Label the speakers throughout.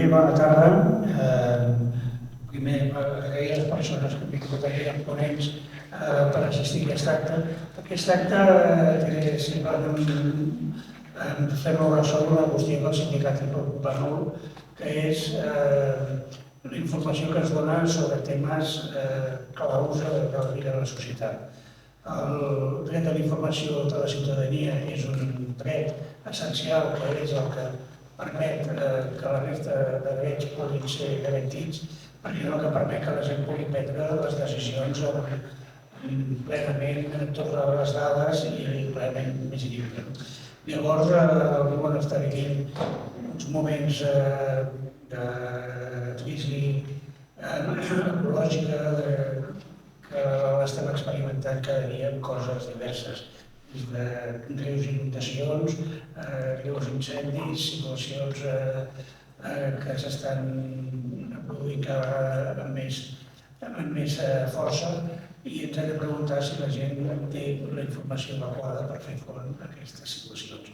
Speaker 1: i bona tarda. Primer, agrair a les persones que han vingut aquí amb ponents per assistir a aquest acte. Aquest acte diré simplement fer veure sobre una qüestió que el sindicat ens preocupa molt, que és la informació que es dona sobre temes claus de la vida de la societat. El dret a la informació de la ciutadania és un dret essencial, que és el que permet que la resta de drets puguin ser garantits, perquè és el que permet que la gent pugui prendre les decisions plenament amb totes les dades i plenament més lliure. Llavors, el món està vivint uns moments de crisi ecològica, que l'estem experimentant cada dia amb coses diverses, des de greus inundacions, greus incendis, situacions que s'estan produint cada vegada amb més força, i ens hem de preguntar si la gent té la informació adequada per fer front a aquestes situacions.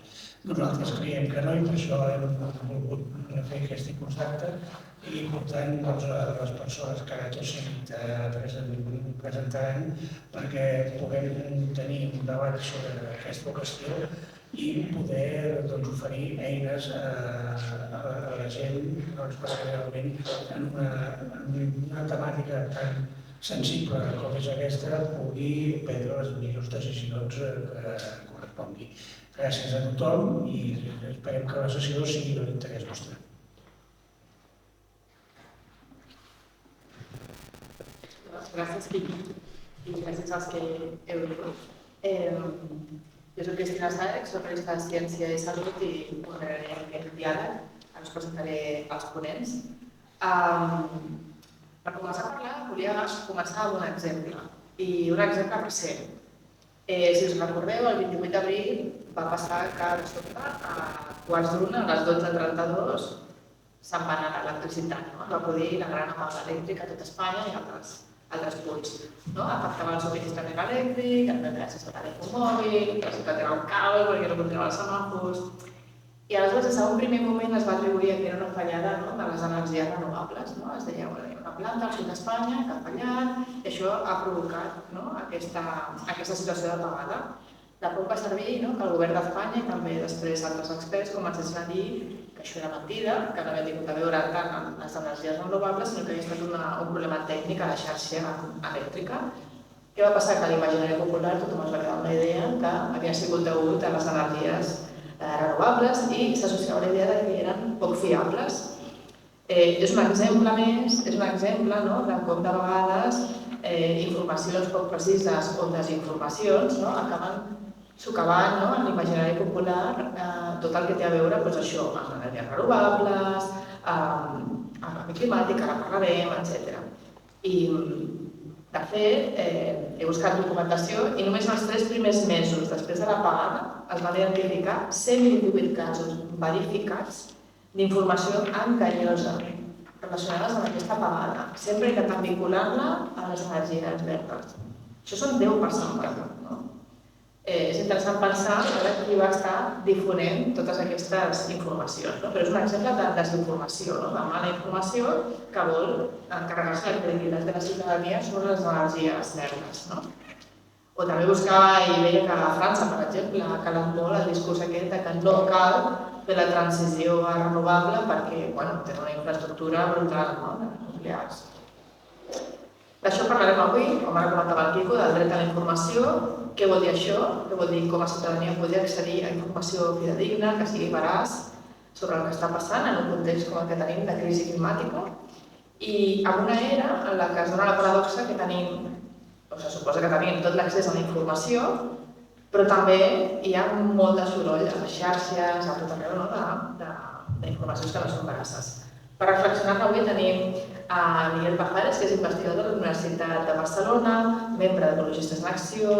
Speaker 1: Nosaltres creiem que no, i per això hem volgut fer aquest contacte, i per tant les persones que ara tots seguit presentaran perquè puguem tenir un debat sobre aquesta qüestió i poder oferir eines a la gent perquè realment en una temàtica tan sensible com és aquesta pugui prendre les millors decisions que correspongui. Gràcies a tothom i esperem que la sessió sigui d'un interès vostre.
Speaker 2: Gràcies, Quiqui, i gràcies als que heu vingut. Jo soc Cristina Sáenz, soc periodista de Ciència i Salut i moderaré aquest diàleg. Ara us presentaré els ponents. Per començar a parlar, volia començar amb un exemple, i un exemple recent. Si us recordeu, el 28 d'abril va passar que de sobte a quarts d'una, a les 12:32, se'n va anar l'electricitat. Va acudir la gran apagada elèctrica a tot Espanya i altres punts. Afectava el subministrament elèctric, el gràcies al telèfon mòbil, la ciutat era un caos perquè no funcionaven els semàfors. I aleshores, des d'un primer moment es va atribuir que era una fallada de les energies renovables. Es deia que hi ha una planta al sud d'Espanya que ha fallat i això ha provocat aquesta situació d'apagada. De poc va servir que el govern d'Espanya i també després altres experts comencessin a dir que això era mentida, que no havia tingut a veure tant amb les energies renovables, sinó que havia estat un problema tècnic a la xarxa elèctrica. Què va passar? Que a l'imaginari popular tothom es va quedar amb la idea que havia sigut degut a les energies renovables i s'associava la idea que eren poc fiables. És un exemple més, és un exemple de com de vegades informacions poc precises o desinformacions acaben socavant en l'imaginari popular tot el que té a veure amb energies renovables, amb canvi climàtic, ara parlarem, etc. I, de fet, he buscat documentació i només en els 3 primers mesos després de l'apagada es van identificar 128 casos verificats d'informació enganyosa relacionades amb aquesta apagada, sempre intentant vincular-la a les energies verdes. Això són 10%. És interessant pensar qui va estar difonent totes aquestes informacions, però és un exemple de desinformació, de mala informació que vol encarregar-se de la credibilitat de la ciutadania sobre les energies verdes. O també buscava i veia que a França, per exemple, ha calat molt el discurs aquest que no cal fer la transició a renovable perquè tenen una infraestructura brutal de nuclears. D'això parlarem avui, com ara comentava el Quico, del dret a la informació. Què vol dir això? Què vol dir com a ciutadania poder accedir a informació fidedigna, que sigui veraç sobre el que està passant en un context com el que tenim de crisi climàtica i en una era en la que es dona la paradoxa que tenim, o se suposa que tenim tot l'accés a la informació, però també hi ha molt de soroll a les xarxes, a tot arreu d'informacions que no són veraces. Per reflexionar-ne avui tenim a Miguel Pajares, que és investigador de la Universitat de Barcelona, membre d'Ecologistes en Acció,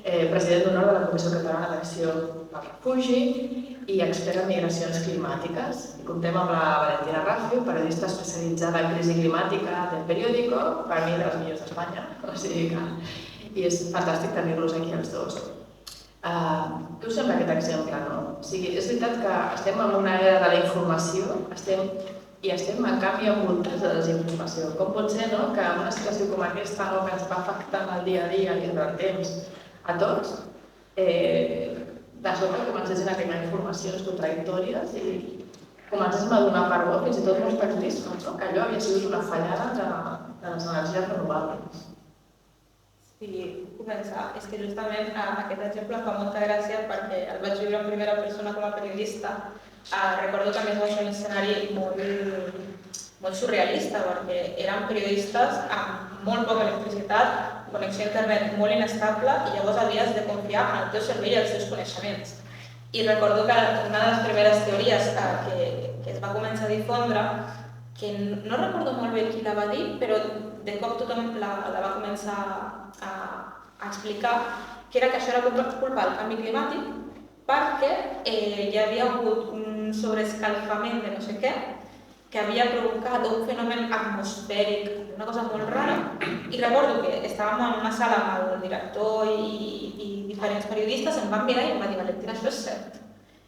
Speaker 2: president d'honor de la Comissió Catalana d'Acció pel Refugi i expert en migracions climàtiques. I comptem amb la Valentina Raffio, periodista especialitzada en crisi climàtica del Periódico, per mi de les millors d'Espanya, i és fantàstic tenir-los aquí els dos. Què us sembla aquest exemple? És veritat que estem en una era de la informació, estem i estem en canvi envoltats de desinformació. Com pot ser, no?, que una situació com aquesta, no?, que ens va afectant el dia a dia i durant temps a tots, de sobte comencessin a arribar informacions contradictòries i comencéssim a donar per bo, fins i tot molts periodistes, no?, que allò havia sigut una fallada de les energies renovables.
Speaker 3: Sí, començar. És que justament aquest exemple fa molta gràcia perquè el vaig viure en primera persona com a periodista. Recordo que a més va ser un escenari molt surrealista perquè érem periodistes amb molt poca electricitat, connexió a internet molt inestable i llavors havies de confiar en el teu cervell i els teus coneixements. I recordo que una de les primeres teories que es va començar a difondre, que no recordo molt bé qui la va dir, però de cop tothom la va començar a explicar, que era que això era culpa del canvi climàtic perquè hi havia hagut un sobreescalfament de no sé què que havia provocat un fenomen atmosfèric, una cosa molt rara, i recordo que estàvem en una sala amb el director i diferents periodistes, em van mirar i em van dir, Valentina, això és cert.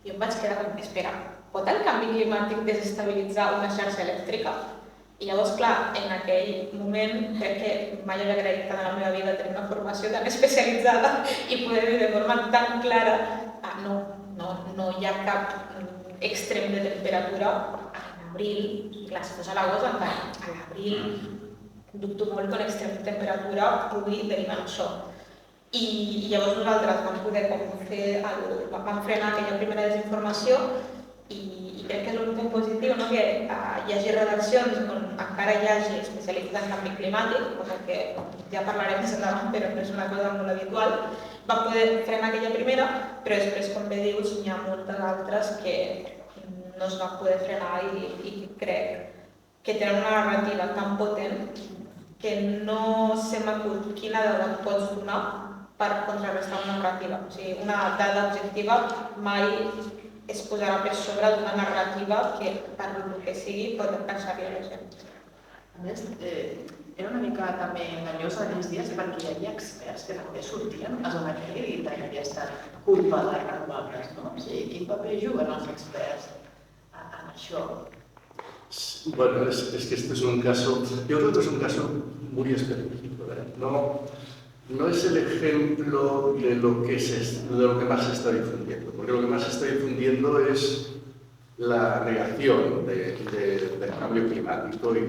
Speaker 3: I em vaig quedar com, espera, pot el canvi climàtic desestabilitzar una xarxa elèctrica? I llavors, clar, en aquell moment crec que mai havia agraït tant a la meva vida tenir una formació tan especialitzada i poder dir de forma tan clara no hi ha cap extrem de temperatura a l'abril, clar, si fos a l'agost encara, a l'abril dubto molt que l'extrem de temperatura pugui derivar en això. I llavors nosaltres vam poder vam frenar aquella primera desinformació i crec que és un punt positiu, no?, que hi hagi redaccions on encara hi hagi especialistes en canvi climàtic, cosa que ja parlarem més endavant, però no és una cosa molt habitual. Vam poder frenar aquella primera, però després, com bé dius, n'hi ha moltes altres que no es van poder frenar i crec que tenen una narrativa tan potent que no se m'acut quina dada pots donar per contrarrestar una narrativa. O sigui, una dada objectiva mai es posarà per sobre d'una narrativa que, per el que sigui, pot encaixar-li a la gent.
Speaker 2: A més, era una mica també enganyós aquells dies perquè hi havia experts que també sortien a donar crèdit a aquesta culpa de les renovables, no? O sigui, quin paper juguen els experts en això?
Speaker 4: Bueno, es que este es un caso, yo creo que es un caso muy específico, ¿verdad? No es el ejemplo de lo que más se está difundiendo, porque lo que más se está difundiendo es la negación del cambio climático y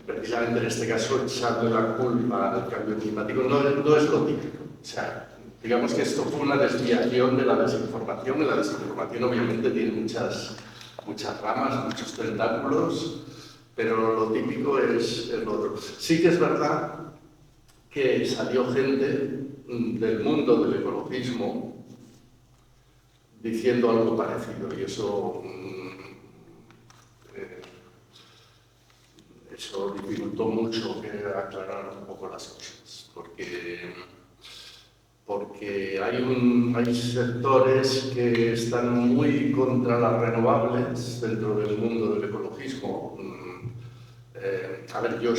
Speaker 4: precisamente en este caso echarle la culpa al cambio climático no es lo típico. O sea, digamos que esto fue una desviación de la desinformación, y la desinformación obviamente tiene muchas ramas, muchos tentáculos, pero lo típico es lo otro. Sí que es verdad que salió gente del mundo del ecologismo diciendo algo parecido, y eso dificultó mucho que aclarar un poco las cosas, porque hay sectores que están muy contra las renovables dentro del mundo del ecologismo. A ver, yo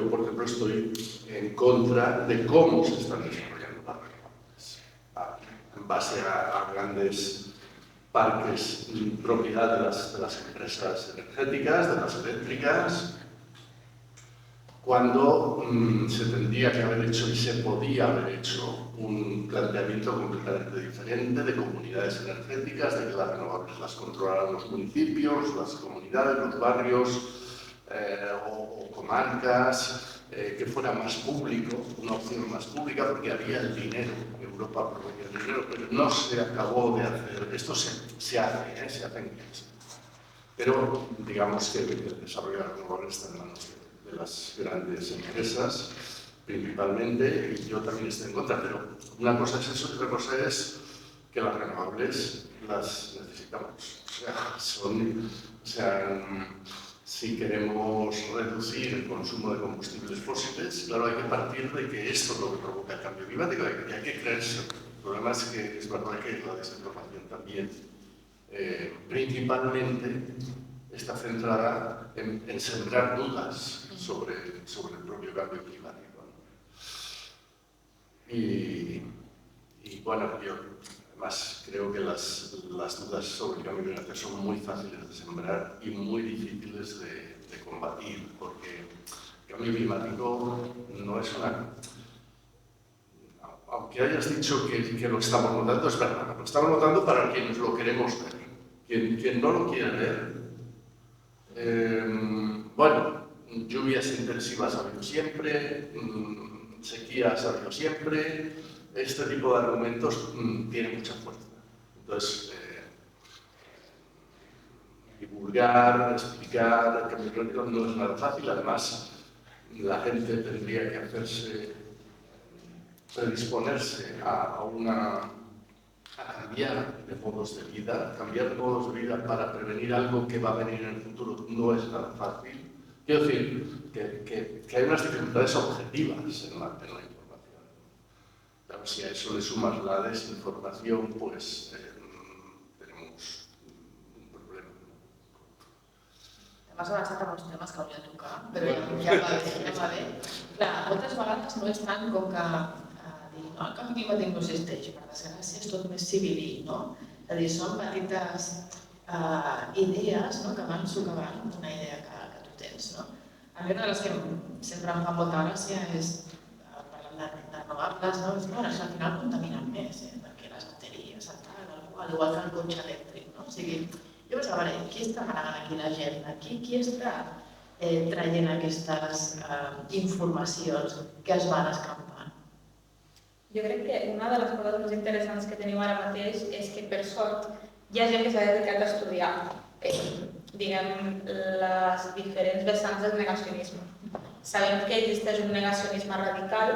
Speaker 4: por ejemplo estoy en contra de cómo se están desarrollando las renovables, en base a grandes parques propiedad de las empresas energéticas, de las eléctricas, cuando se tendría que haber hecho y se podía haber hecho un planteamiento completamente diferente de comunidades energéticas, de que las renovables las controlaran los municipios, las comunidades, los barrios o comarcas, que fuera más público, una opción más pública, porque había el dinero, Europa proveía el dinero, pero no se acabó de hacer. Esto se hace, se hace en casa. Pero digamos que el desarrollo de las renovables está en manos de las grandes empresas, principalmente, y yo también estoy en contra, pero una cosa es eso y otra cosa es que las renovables las necesitamos. O sea, si queremos reducir el consumo de combustibles fósiles, claro, hay que partir de que esto es lo que provoca el cambio climático y hay que creerse. El problema es que es verdad que la desinformación también, principalmente, está centrada en sembrar dudas sobre el propio cambio climático. Y bueno, Además, creo que las dudas sobre el cambio climático son muy fáciles de sembrar y muy difíciles de combatir, porque el cambio climático no es una... Aunque hayas dicho que lo estamos notando, es verdad, lo estamos notando para quienes lo queremos ver. Quien no lo quiere ver, bueno, lluvias intensivas ha habido siempre, sequías ha habido siempre, este tipo de argumentos tiene mucha fuerza. Entonces, divulgar, explicar, el cambio climático no es nada fácil, además la gente tendría que predisponerse a cambiar de modos de vida. Cambiar de modos de vida para prevenir algo que va a venir en el futuro no es nada fácil. Quiero decir que hay unas dificultades objetivas en la información. Claro, si a eso le sumas la desinformación, pues tenemos un problema.
Speaker 2: M'has avançat amb els temes que hauria de tocar, però ja va bé. Clar, moltes vegades no és tant com que dir, no, el canvi climàtic no existeix, per desgràcia és tot més civilí, no? És a dir, són petites idees que van socavant una idea que tu tens, no? A mi una de les que sempre em fa molta gràcia és parlant de renovables, no? Bueno, al final contaminen més, perquè les bateries, igual que el cotxe elèctric, no? O sigui, jo pensava, qui està manant aquí l'agenda? Qui està traient aquestes informacions que es van escampant?
Speaker 3: Jo crec que una de les coses més interessants que tenim ara mateix és que, per sort, hi ha gent que s'ha dedicat a estudiar diguem, les diferents vessants del negacionisme. Sabem que existeix un negacionisme radical,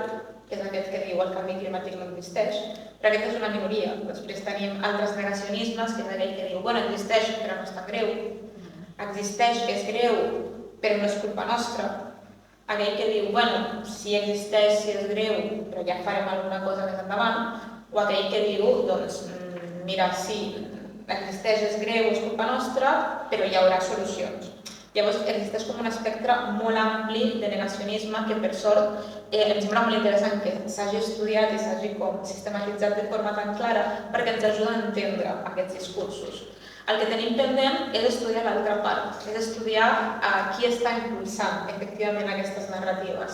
Speaker 3: que és aquest que diu el canvi climàtic no existeix, però aquesta és una minoria. Després tenim altres negacionismes, que és aquell que diu, bueno, existeix però no és tan greu, existeix que és greu però no és culpa nostra, aquell que diu, bueno, si existeix, si és greu, però ja farem alguna cosa més endavant, o aquell que diu, doncs, mira, sí, existeix, és greu, és culpa nostra, però hi haurà solucions. Llavors, existeix com un espectre molt ampli de negacionisme que, per sort, em sembla molt interessant que s'hagi estudiat i s'hagi sistematitzat de forma tan clara perquè ens ajuda a entendre aquests discursos. El que tenim pendent és estudiar l'altra part, és estudiar qui està impulsant efectivament aquestes narratives.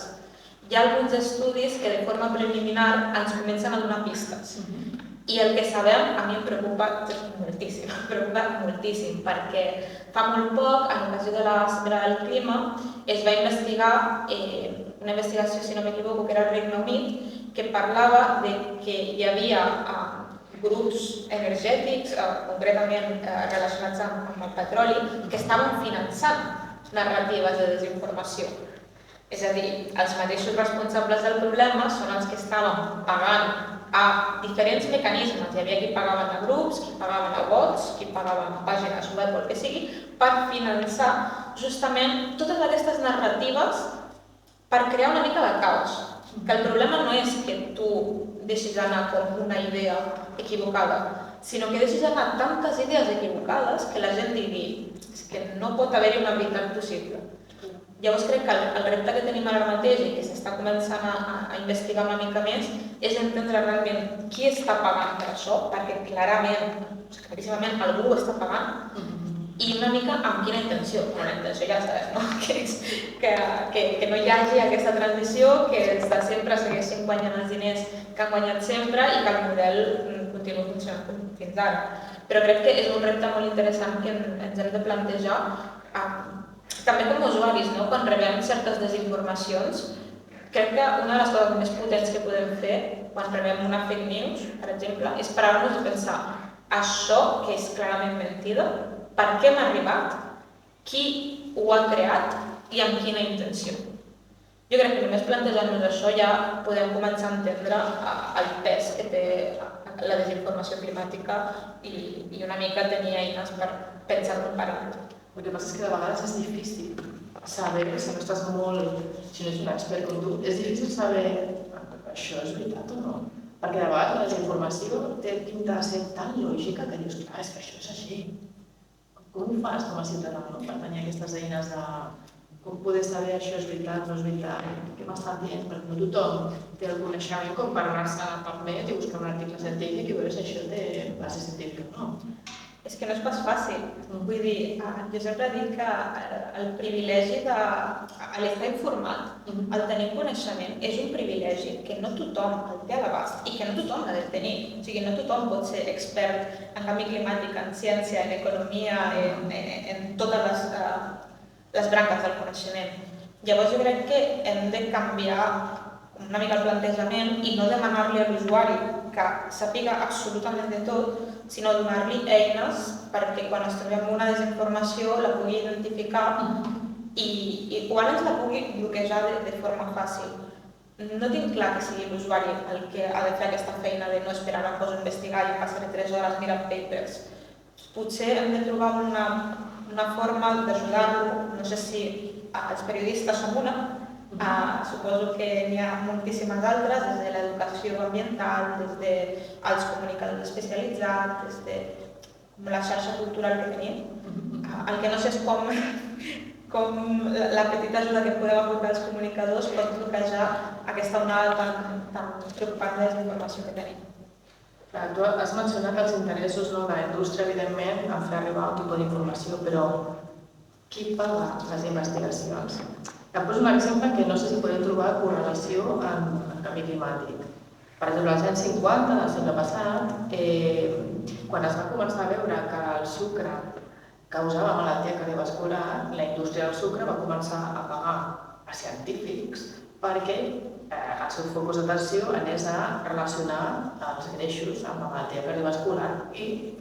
Speaker 3: Hi ha alguns estudis que de forma preliminar ens comencen a donar pistes. I el que sabem a mi em preocupa moltíssim, perquè fa molt poc, en l'ocasió de la Cimera del Clima, es va investigar una investigació, si no m'equivoco, que era el Regne Unit, que parlava de que hi havia grups energètics, concretament relacionats amb el petroli, que estaven finançant narratives de desinformació. És a dir, els mateixos responsables del problema són els que estaven pagant a diferents mecanismes. Hi havia qui pagaven a grups, qui pagaven a bots, qui pagaven a pàgines web o el que sigui, per finançar justament totes aquestes narratives per crear una mica de caos. Que el problema no és que tu deixis anar com una idea equivocada, sinó que deixis anar tantes idees equivocades que la gent digui que no pot haver-hi una veritat possible. Llavors crec que el repte que tenim ara mateix i que s'està començant a investigar una mica més és entendre realment qui està pagant per això, perquè claríssimament algú està pagant, i una mica amb quina intenció. Bueno, la intenció ja sabem, no? Que no hi hagi aquesta transició, que els de sempre segueixin guanyant els diners que han guanyat sempre i que el model continuï funcionant fins ara. Però crec que és un repte molt interessant que ens hem de plantejar també com a usuaris, quan rebem certes desinformacions. Crec que una de les coses més potents que podem fer quan rebem una fake news, per exemple, és parar-nos a pensar això que és clarament mentida, per què m'ha arribat, qui ho ha creat i amb quina intenció. Jo crec que només plantejant-nos això ja podem començar a entendre el pes que té la desinformació climàtica i una mica tenir eines per pensar comparant.
Speaker 2: El que passa és que de vegades és difícil saber, si no estàs molt, si no ets un expert com tu, és difícil saber això és veritat o no. Perquè de vegades la desinformació té pinta de ser tan lògica que dius, clar, és que això és així. Com ho fas com a ciutadà per tenir aquestes eines com poder saber això és veritat, no és veritat, què m'estan dient, perquè no tothom té el coneixement com per anar-se a PubMed i buscar un article científic i veure si això té base científica o no.
Speaker 3: És que no és pas fàcil. Vull dir, jo sempre dic que el privilegi de l'estar informat, el tenir coneixement, és un privilegi que no tothom el té a l'abast i que no tothom l'ha de tenir. O sigui, no tothom pot ser expert en canvi climàtic, en ciència, en economia, en totes les branques del coneixement. Llavors jo crec que hem de canviar una mica el plantejament i no demanar-li a l'usuari que sàpiga absolutament de tot, sinó donar-li eines perquè quan es trobem una desinformació la pugui identificar i o almenys la pugui bloquejar de forma fàcil. No tinc clar que sigui l'usuari el que ha de fer aquesta feina de no esperar a cosa investigar i passar 3 hores mirant papers. Potser hem de trobar una forma d'ajudar-lo, no sé si els periodistes som una, suposo que n'hi ha moltíssimes altres, des de l'educació ambiental, des dels comunicadors especialitzats, des de la xarxa cultural que tenim. El que no sé és com la petita ajuda que podem aportar als comunicadors pot bloquejar aquesta onada tan preocupant de desinformació que tenim.
Speaker 2: Tu has mencionat els interessos de la indústria, evidentment, en fer arribar un tipus d'informació, però qui paga les investigacions? Et poso un exemple que no sé si podem trobar correlació en canvi climàtic. Per exemple, als anys 50 del segle passat, quan es va començar a veure que el sucre causava malaltia cardiovascular, la indústria del sucre va començar a pagar a científics perquè el seu focus d'atenció anés a relacionar els greixos amb la malaltia cardiovascular i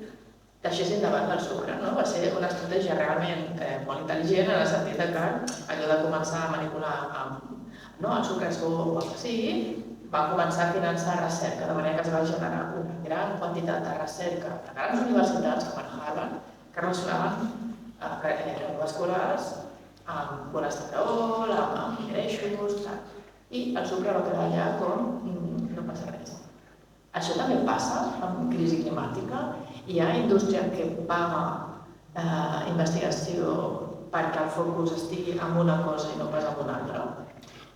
Speaker 2: deixessin de banda el sucre. Va ser una estratègia realment molt intel·ligent en el sentit que allò de començar a manipular el sucre és bo o el que sigui, va començar a finançar recerca, de manera que es va generar una gran quantitat de recerca de grans universitats com a Harvard que relacionaven cardiovasculars amb colesterol, amb greixos, i el sucre va quedar allà com no passa res. Això també passa amb crisi climàtica. Hi ha indústria que paga investigació perquè el focus estigui en una cosa i no pas en una altra.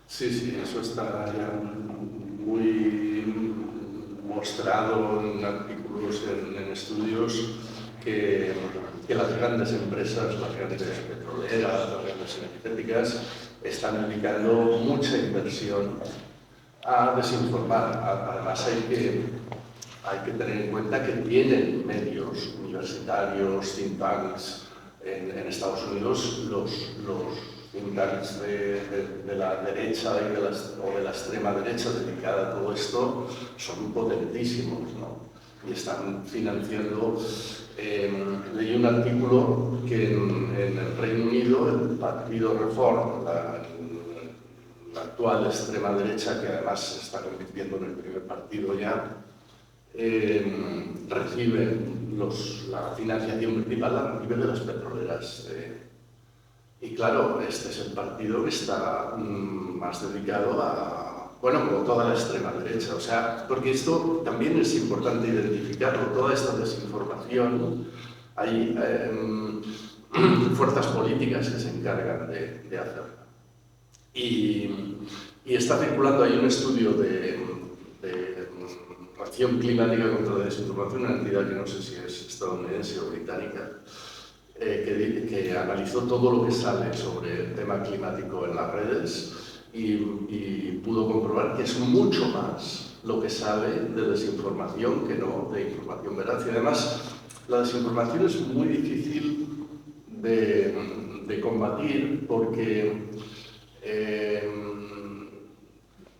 Speaker 4: Sí, eso está ya muy mostrado en artículos, en estudios, que las grandes empresas, las grandes petroleras, las grandes energéticas, están dedicando mucha inversión a desinformar. Además hay que tener en cuenta que tienen medios universitarios, think tanks. En Estados Unidos los think tanks de la derecha o de la extrema derecha dedicada a todo esto son potentísimos, ¿no? Y están financiando. Leí un artículo que en el Reino Unido el partido Reform, la actual extrema derecha, que además se está convirtiendo en el primer partido ya, recibe la financiación principal a nivel de las petroleras. Y claro, este es el partido que está más dedicado a, como toda la extrema derecha. O sea, porque esto también es importante identificarlo, toda esta desinformación, hay fuerzas políticas que se encargan de hacerla. Y está circulando ahí un estudio de Acción Climática contra la Desinformación, una entidad que no sé si es estadounidense o británica, que analizó todo lo que sale sobre el tema climático en las redes y pudo comprobar que es mucho más lo que sale de desinformación que no de información veraz. Y además, la desinformación es muy difícil de combatir porque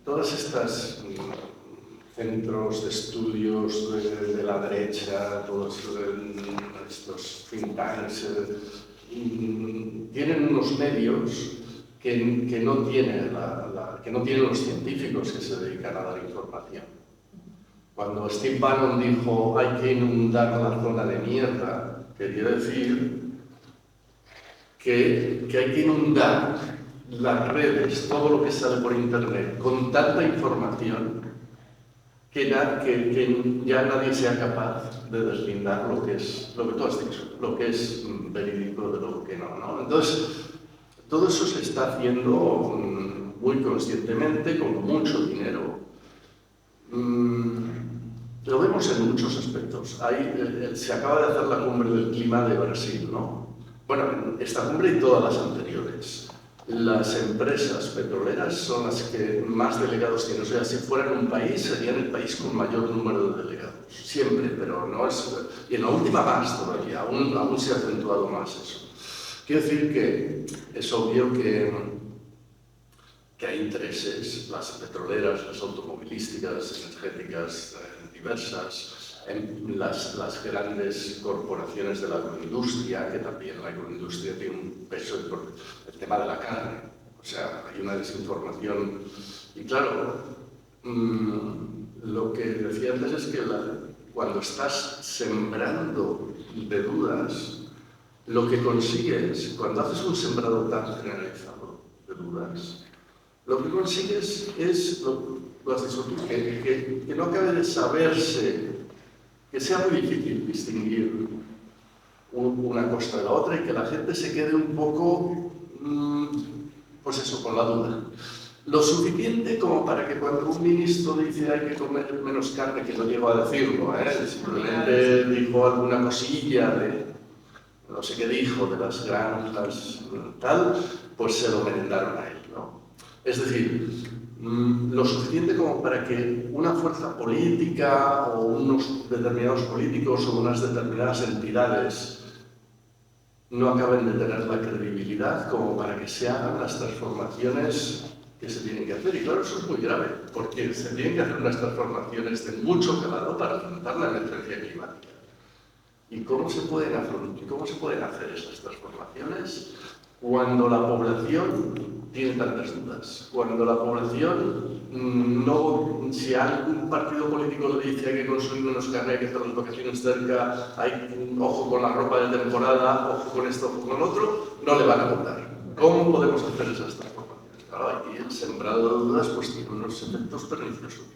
Speaker 4: todas estas centros de estudios de la derecha, todos estos think tanks, tienen unos medios que no tienen los científicos que se dedican a dar información. Cuando Steve Bannon dijo hay que inundar la zona de mierda, quería decir que hay que inundar las redes, todo lo que sale por internet, con tanta información que ya nadie sea capaz de deslindar lo que tú has dicho, lo que es verídico de lo que no. Entonces, todo eso se está haciendo muy conscientemente, con mucho dinero. Lo vemos en muchos aspectos. Se acaba de hacer la cumbre del clima de Brasil, ¿no? Bueno, esta cumbre y todas las anteriores. Las empresas petroleras son las que más delegados tienen. O sea, si fueran un país, serían el país con mayor número de delegados. Siempre, pero no es... Y en la última más todavía, aún se ha acentuado más eso. Quiero decir que es obvio que hay intereses, las petroleras, las automovilísticas, energéticas, diversas, en las grandes corporaciones de la agroindustria, que también la agroindustria tiene un peso importante, el tema de la carne, o sea, hay una desinformación. Y claro, lo que decía antes es que cuando estás sembrando de dudas, lo que consigues, cuando haces un sembrado tan generalizado de dudas, lo que consigues es, lo has dicho tú, que no acabe de saberse, que sea muy difícil distinguir una cosa de la otra y que la gente se quede un poco, pues eso, con la duda. Lo suficiente como para que cuando un ministro dice hay que comer menos carne, que no llegó a decirlo, simplemente dijo alguna cosilla de, no sé qué dijo, de las granjas, tal, pues se lo merendaron a él, ¿no? Es decir, lo suficiente como para que una fuerza política o unos determinados políticos o unas determinadas entidades no acaben de tener la credibilidad como para que se hagan las transformaciones que se tienen que hacer. Y claro, eso es muy grave, porque se tienen que hacer unas transformaciones de mucho calado para afrontar la emergencia climática. ¿Y cómo se pueden hacer esas transformaciones cuando la población tiene tantas dudas? Cuando la población si algún partido político le dice hay que consumir menos carne, hay que hacer las vacaciones cerca, ojo con la ropa de temporada, ojo con esto, ojo con lo otro, no le van a votar. ¿Cómo podemos hacer esas transformaciones? Claro, aquí el sembrado de dudas pues tiene unos efectos perniciosos.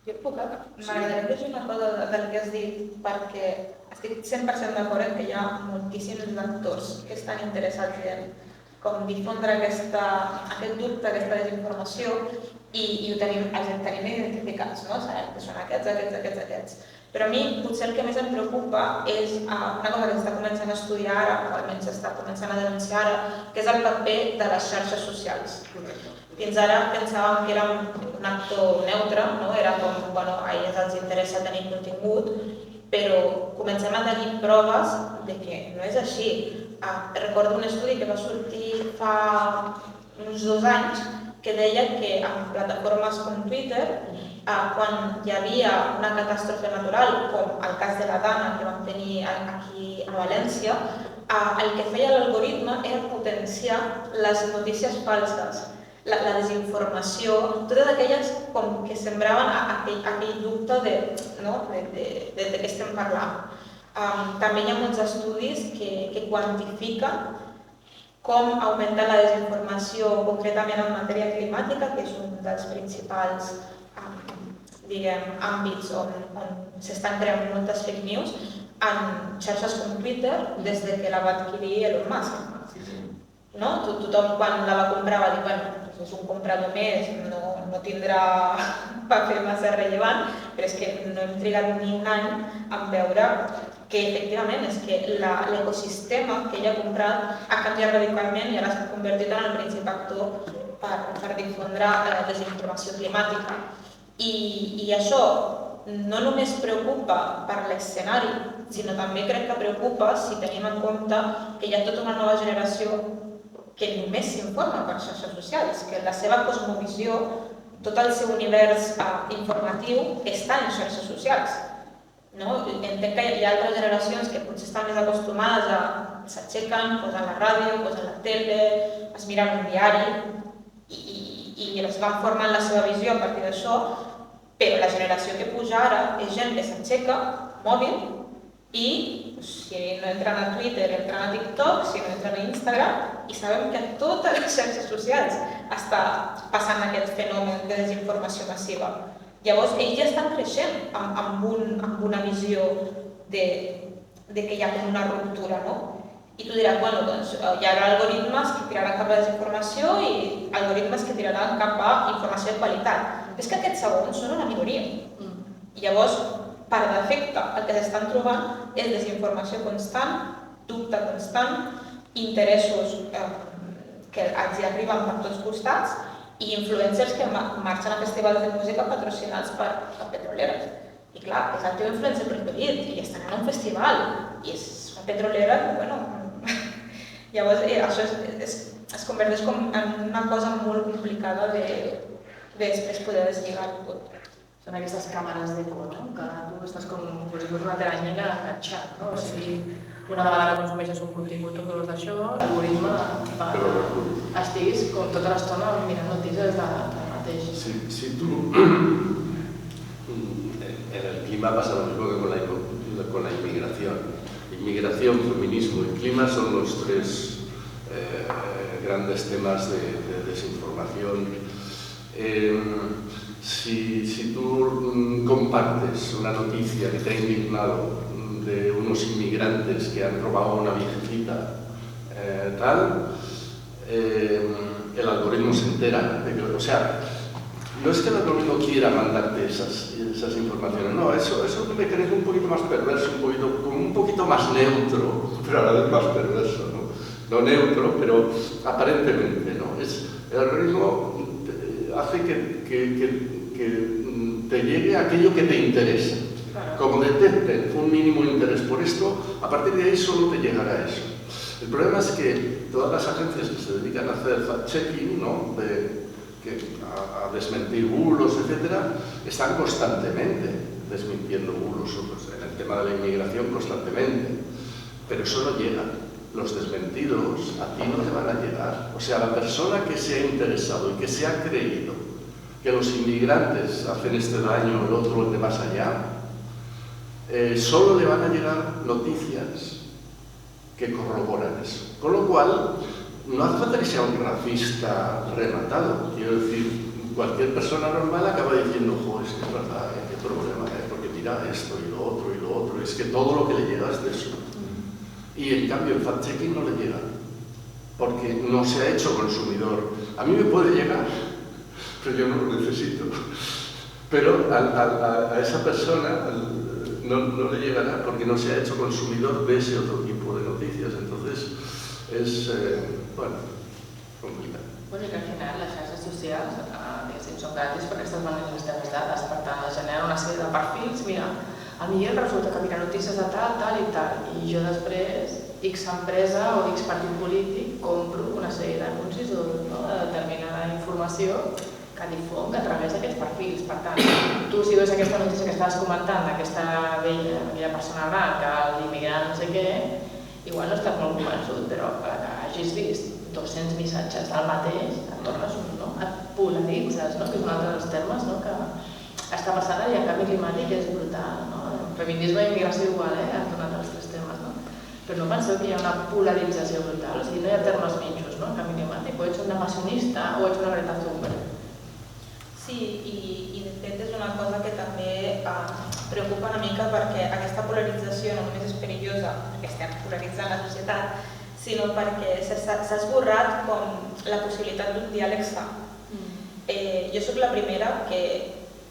Speaker 3: M'agradaria dir una cosa del que has dit, perquè estic 100% d'acord en que hi ha moltíssims lectors que estan interessats en com difondre aquest dubte, aquesta desinformació i els tenim identificats, no? Sabem que són aquests. Però a mi potser el que més em preocupa és una cosa que s'està començant a estudiar ara, o almenys s'està començant a denunciar ara, que és el paper de les xarxes socials. Fins ara pensàvem que era un actor neutre, no? Era com, bueno, a ells els interessa tenir contingut, però comencem a tenir proves de que no és així. Recordo un estudi que va sortir fa uns 2 anys que deia que en plataformes com Twitter, quan hi havia una catàstrofe natural, com el cas de la Dana que vam tenir aquí a València, el que feia l'algoritme era potenciar les notícies falses, la desinformació, totes aquelles com que sembraven aquell dubte de què estem parlant. També hi ha molts estudis que quantifiquen com augmenta la desinformació concretament en matèria climàtica, que és un dels principals àmbits on s'estan creant moltes fake news, en xarxes com Twitter des que la va adquirir Elon Musk. Tothom quan la va comprar va dir, bueno, és un comprador més, no tindrà paper massa rellevant, però és que no hem trigat ni un any en veure que efectivament és que l'ecosistema que ella ha comprat ha canviat radicalment i ara s'ha convertit en el principal actor per difondre la desinformació climàtica. I això no només preocupa per l'escenari, sinó també crec que preocupa si tenim en compte que hi ha tota una nova generació que només s'informa per xarxes socials, que la seva cosmovisió, tot el seu univers informatiu està en xarxes socials. Entenc que hi ha altres generacions que potser estan més acostumades a s'aixequen, posen la ràdio, posen la tele, es miren un diari i es van formant la seva visió a partir d'això, però la generació que puja ara és gent que s'aixeca, mòbil, i si no entren a Twitter, entren a TikTok, si no entren a Instagram, i sabem que a totes les xarxes socials està passant aquest fenomen de desinformació massiva. Llavors, ells ja estan creixent amb una visió de que hi ha com una ruptura, no? I tu diràs, bueno, doncs hi haurà algoritmes que tiraran cap a desinformació i algoritmes que tiraran cap a informació de qualitat. Però és que aquests segons són una minoria. I llavors, per defecte, el que s'estan trobant és desinformació constant, dubte constant, interessos que els hi arriben per tots costats i influencers que marxen a festivals de música patrocinats per petroleres. I clar, és el teu influencer preferit i estan en un festival i és una petrolera que, bueno... Llavors, això es converteix com en una cosa molt complicada de després poder deslligar-ho tot.
Speaker 2: Són aquestes càmeres d'eco, no? Que tu estàs com si fos una teranyina enganxat, no? O sigui, una vegada que consumeixes un contingut o coses d'això, l'algoritme estiguis com tota l'estona mirant notícies del mateix.
Speaker 4: Si tu... En el clima pasa lo mismo que con la inmigración. Inmigración, feminismo y clima son los tres grandes temas de desinformación. Si tú compartes una noticia que te ha indignado de unos inmigrantes que han robado a una viejecita, el algoritmo se entera de que, o sea, no es que el algoritmo quiera mandarte esas informaciones, no, eso me parece un poquito más perverso, como un poquito más neutro, pero a la vez más perverso, ¿no? No neutro, pero aparentemente, ¿no? El algoritmo hace que te llegue aquello que te interesa. Como detecte un mínimo interés por esto, a partir de ahí solo te llegará eso. El problema es que todas las agencias que se dedican a hacer fact-checking, ¿no? A desmentir bulos, etcétera, están constantemente desmintiendo bulos, en el tema de la inmigración constantemente, pero solo llegan. Los desmentidos a ti no te van a llegar. O sea, la persona que se ha interesado y que se ha creído que los inmigrantes hacen este daño, el otro, el de más allá, solo le van a llegar noticias que corroboran eso. Con lo cual, no hace falta que sea un racista rematado. Quiero decir, cualquier persona normal acaba diciendo, joder, es que es verdad, qué problema, porque mira esto y lo otro, es que todo lo que le llega es de eso. Y en cambio el fact-checking no le llega, porque no se ha hecho consumidor. A mí me puede llegar, pero yo no lo necesito. Pero a esa persona no le llegará porque no se ha hecho consumidor de ese otro tipo de noticias. Entonces, és, complicat.
Speaker 2: Bueno, i que al final les xarxes socials són gràcies per aquestes maneres les teves dades, per tant, generen una sèrie de perfils. Mira, a mi resulta que mira notícies de tal i tal, i jo després, X empresa o X partit polític, compro una sèrie d'anuncis o de determinada informació que difonc a través d'aquests perfils. Per tant, tu si veus aquesta notícia que estaves comentant d'aquesta aquella persona gran, que l'immigrant no sé què, igual no estàs molt convençut, però que hagis vist 200 missatges del mateix, et tornes un, no? Et polaritzes, no? Que és un altre dels termes, no? Que està passant allà, el canvi climàtic és brutal, no? Feminisme i immigració igual, has donat els tres temes, no? Però no penseu que hi ha una polarització brutal, o sigui, no hi ha termes mitjos, no? El canvi climàtic, o ets un negacionista o ets una Greta Thunberg.
Speaker 3: Sí, i de fet és una cosa que també preocupa una mica perquè aquesta polarització no només és perillosa perquè estem polaritzant la societat, sinó perquè s'ha esborrat com la possibilitat d'un diàleg sa. Jo soc la primera que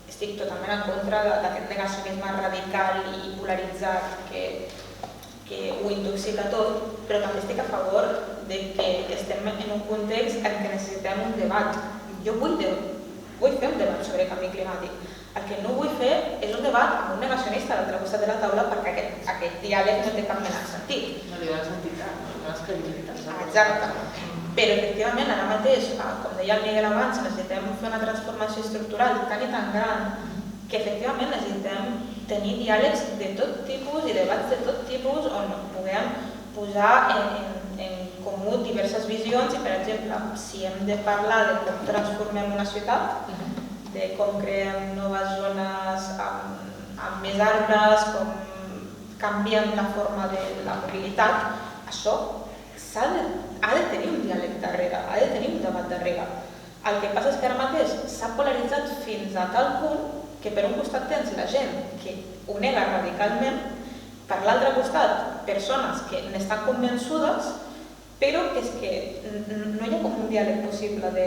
Speaker 3: estic totalment en contra d'aquest negacionisme radical i polaritzat que ho intoxica tot, però també estic a favor de que estem en un context en què necessitem un debat. Jo vull fer un debat sobre canvi climàtic. El que no vull fer és un debat amb un negacionista a l'altre costat de la taula perquè aquest diàleg no té cap mena de sentit.
Speaker 2: No li dones entitat, no li dones credibilitat.
Speaker 3: Exacte. Però efectivament, ara mateix, com deia el Miguel abans, necessitem fer una transformació estructural tan i tan gran que efectivament necessitem tenir diàlegs de tot tipus i debats de tot tipus on puguem posar en comú diverses visions i, per exemple, si hem de parlar de com transformem una ciutat, de com creem noves zones amb més arbres, com canviem la forma de la mobilitat, això ha de tenir un diàleg darrere, ha de tenir un debat darrere. El que passa és que ara mateix s'ha polaritzat fins a tal punt que per un costat tens la gent que ho nega radicalment, per l'altre costat persones que n'estan convençudes, però que és que no hi ha com un diàleg possible de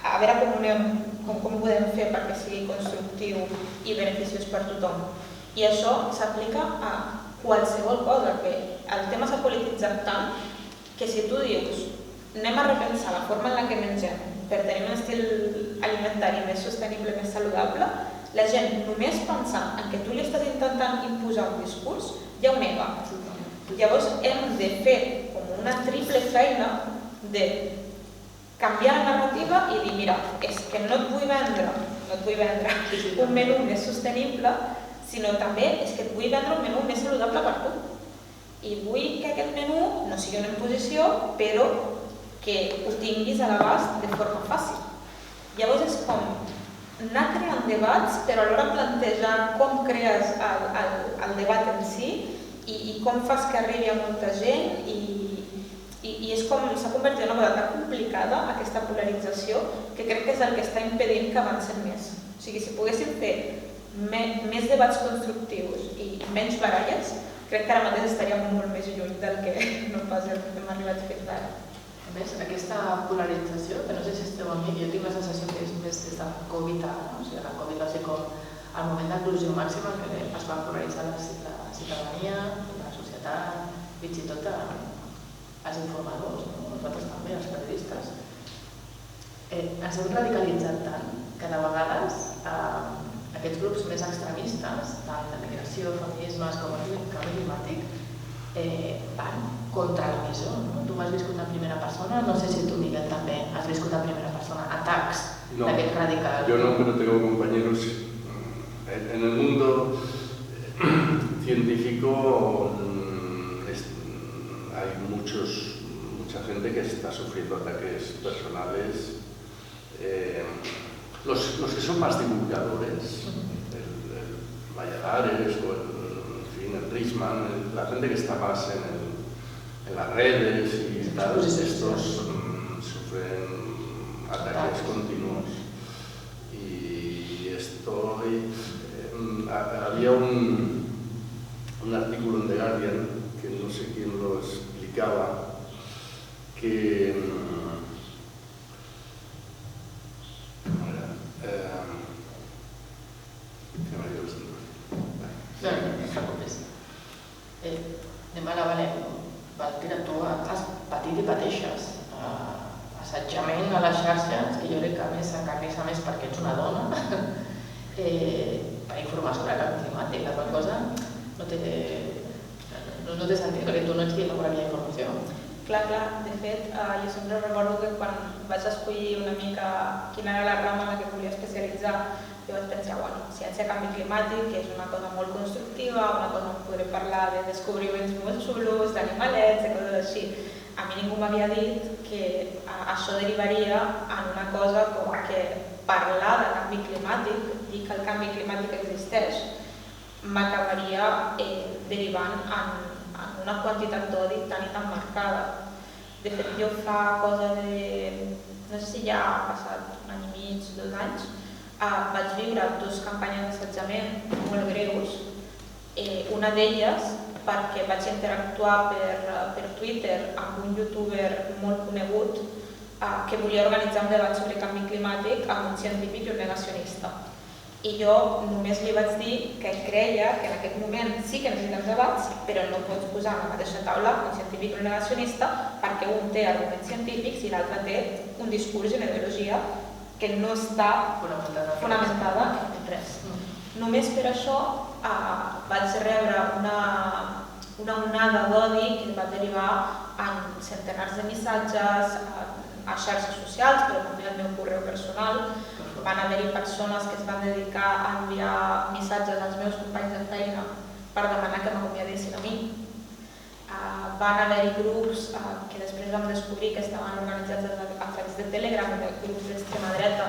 Speaker 3: a veure com ho podem fer perquè sigui constructiu i beneficiós per tothom. I això s'aplica a qualsevol cosa, que el tema s'ha polititzat tant que si tu dius anem a repensar la forma en la que mengem per tenir un estil alimentari més sostenible, més saludable, la gent només pensant en que tu li estàs intentant imposar un discurs ja ho nega. Llavors hem de fer com una triple feina de canviar la narrativa i dir, mira, és que no et vull vendre un menú més sostenible, sinó també és que et vull vendre un menú més saludable per tu. I vull que aquest menú no sigui una imposició, però que ho tinguis a l'abast de forma fàcil. Llavors és com anar creant debats, però alhora plantejar com crees el debat en si i com fas que arribi a molta gent i és com s'ha convertit en una cosa tan complicada, aquesta polarització, que crec que és el que està impedint que avancem més. O sigui, si poguéssim fer més debats constructius i menys baralles, crec que ara mateix estaríem molt més lluny del que no pas hem arribat fins ara.
Speaker 2: A més, aquesta polarització, que no sé si esteu amb mi, jo tinc la sensació que és més des de Covid ara, no? O sigui, la Covid va ser com el moment d'inclusió màxima que es va polaritzar la ciutadania, la societat, fins i tot els informadors, no? Nosaltres també, els periodistes. Ens hem radicalitzat tant que de vegades aquests grups més extremistes, tant de migració, feminismes com el canvi climàtic, van contra la missió. No? Tu has viscut en primera persona, no sé si tu, Miguel, també has viscut en primera persona atacs d'aquest radical.
Speaker 4: Yo no, pero tengo compañeros en el mundo científico. Hay mucha gente que está sufriendo ataques personales. Los que son más divulgadores, el Valladares o el Risman, la gente que está más en las redes y tal, estos sufren ataques continuos. Y había un artículo en The Guardian, que no sé quién lo explicaba, que
Speaker 2: has patit i pateixes assetjament a les xarxes, que jo crec que a més s'encarnissa més perquè ets una dona, per informar sobre el canvi climàtic. La qual cosa no té sentit, perquè tu no ets qui elabora aquella informació.
Speaker 3: Clar, de fet, jo sempre recordo que quan vaig escollir una mica quina era la rama en la que volia especialitzar, jo vaig pensar, bueno, ciència canvi climàtic, que és una cosa molt constructiva, una cosa on podré parlar de descobriments molt xulos, d'animalets, de coses així. A mi ningú m'havia dit que això derivaria en una cosa com que parlar de canvi climàtic, dir que el canvi climàtic existeix, m'acabaria derivant en una quantitat d'odi tan i tan marcada. De fet, jo fa cosa de... no sé si ja ha passat un any i mig, 2 anys, vaig viure 2 campanyes d'assetjament molt greus. Una d'elles perquè vaig interactuar per Twitter amb un youtuber molt conegut que volia organitzar un debat sobre canvi climàtic amb un científic i un negacionista. I jo només li vaig dir que creia que en aquest moment sí que necessitem debats, però no pots posar en la mateixa taula un científic i un negacionista perquè un té arguments científics i l'altre té un discurs i una ideologia que no està fonamentada en res. Només per això vaig rebre una onada d'odi que va derivar en centenars de missatges a xarxes socials, però també al meu correu personal. Van haver-hi persones que es van dedicar a enviar missatges als meus companys de feina per demanar que m'acomiadessin a mi. Van haver-hi grups que després vam descobrir que estaven organitzats a través de Telegram, de grups d'extrema dreta,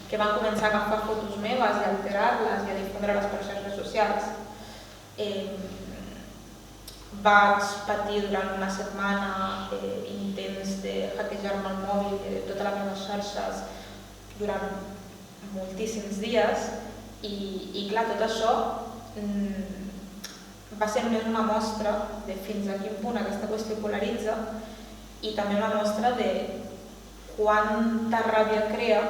Speaker 3: que van començar a agafar fotos meves i alterar-les i a difondre-les per xarxes socials. Vaig patir durant una setmana intents de hackejar-me el mòbil de totes les meves xarxes durant moltíssims dies i clar, tot això va ser només una mostra de fins a quin punt aquesta qüestió polaritza i també una mostra de quanta ràbia crea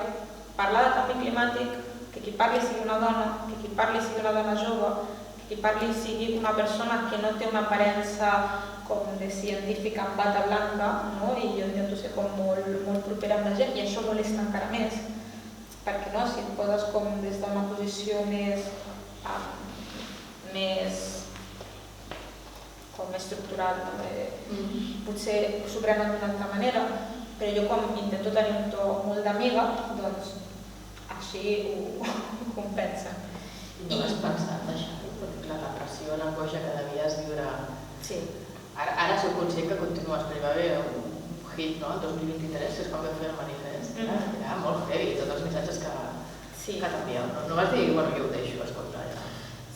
Speaker 3: parlar de canvi climàtic, que qui parli sigui una dona, que qui parli sigui una dona jove, que qui parli sigui una persona que no té una aparença com de científica amb bata blanca, no? I jo intento ser com molt propera amb la gent i això molesta encara més, perquè no, si et poses com des d'una posició més estructural, potser s'ho prenen d'una altra manera, però jo com intento tenir un to molt d'amiga, doncs així ho compensa.
Speaker 2: I no has pensat deixar-ho? Perquè clar, la pressió, l'angoixa que devies viure...
Speaker 3: Sí.
Speaker 2: Ara sóc conscient que continues, però hi va haver un hit, no? El 2023, que és quan vam fer el manifest. Era molt heavy, tots els missatges que t'envieu. No vas dir, bueno, jo ho deixo, escolta, ja.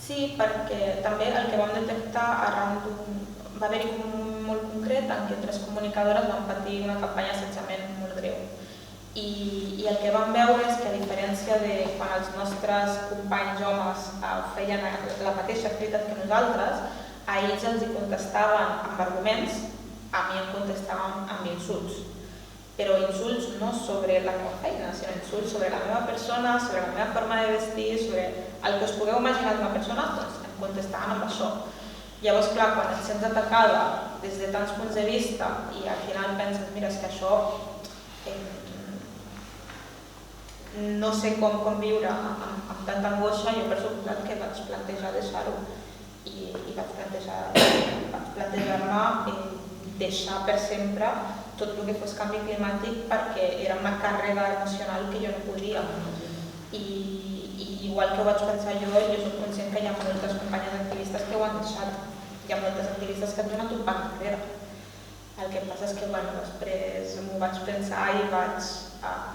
Speaker 3: Sí, perquè també el que vam detectar arran va haver-hi un molt concret en què 3 comunicadores van patir una campanya d'assetjament molt greu. I el que vam veure és que a diferència de quan els nostres companys homes feien la mateixa activitat que nosaltres, a ells els contestaven amb arguments, a mi em contestaven amb insults. Però insults no sobre la meva feina, sinó insults sobre la meva persona, sobre la meva forma de vestir, sobre el que us pugueu imaginar d'una persona, doncs em contestaven amb això. Llavors, clar, quan et sents atacada des de tants punts de vista i al final penses, mira, és que això no sé com viure amb tanta angoixa, jo per suposat que vaig plantejar deixar-ho i vaig plantejar-me deixar per sempre tot el que fos canvi climàtic perquè era una càrrega emocional que jo no podia. I igual que ho vaig pensar jo soc conscient que hi ha moltes companyes activistes que ho han deixat. Hi ha moltes activistes que han donat un pas enrere. El que passa és que després m'ho vaig pensar i vaig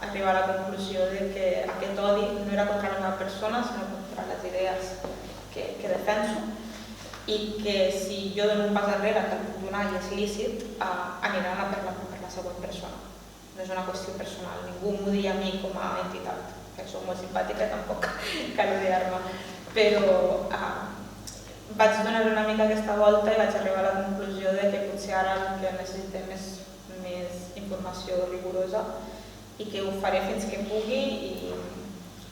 Speaker 3: arribar a la conclusió de que aquest odi no era contra la meva persona, sinó contra les idees que defenso i que si jo dono un pas enrere que el puc donar i és lícit, aniran a per la següent persona. No és una qüestió personal, ningú m'odia a mi com a entitat, que soc molt simpàtica i tampoc cal odiar-me, però vaig donar una mica aquesta volta i vaig arribar a la conclusió de que potser ara el que necessitem és més informació rigorosa i que ho faré fins que pugui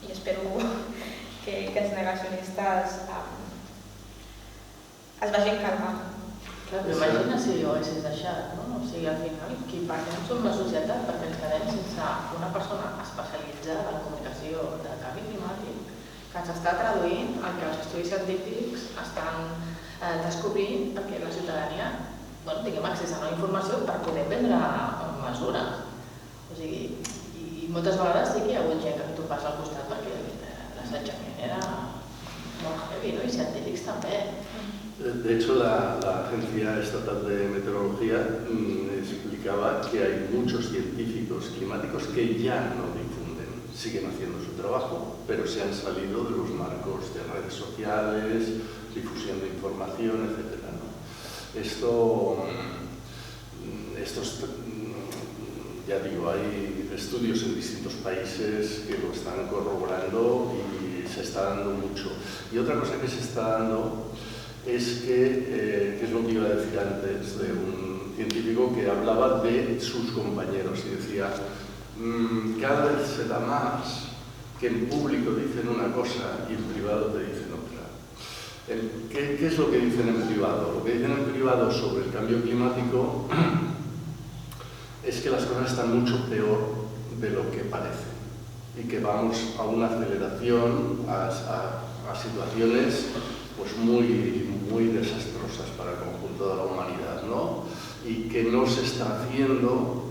Speaker 3: i espero que els negacionistes es vagin calmant.
Speaker 2: Clar, però imagina si ho haguessis deixat, no? O sigui, al final, qui parlem som la societat perquè ens quedem sense una persona especialitzada en la comunicació de canvi climàtic que ens està traduint el que els estudis científics estan descobrint perquè la ciutadania tinguem accés a nova informació per poder prendre mesures. O sigui, i moltes vegades sí que hi ha hagut gent que tu passa al costat perquè l'assetjament era molt heavy, ¿no? I científics també.
Speaker 4: De hecho, la Agencia Estatal de Meteorología explicaba que hay muchos científicos climáticos que ya no difunden, siguen haciendo su trabajo, pero se han salido de los marcos de redes sociales, difusión de información, etc. Ya digo, hay estudios en distintos países que lo están corroborando y se está dando mucho. Y otra cosa que se está dando es que es lo que iba a decir antes, de un científico que hablaba de sus compañeros y decía cada vez se da más que en público dicen una cosa y en privado te dicen otra. ¿Qué es lo que dicen en privado? Lo que dicen en privado sobre el cambio climático es que las cosas están mucho peor de lo que parece y que vamos a una aceleración, a situaciones pues muy desastrosas para el conjunto de la humanidad, ¿no? Y que no se está haciendo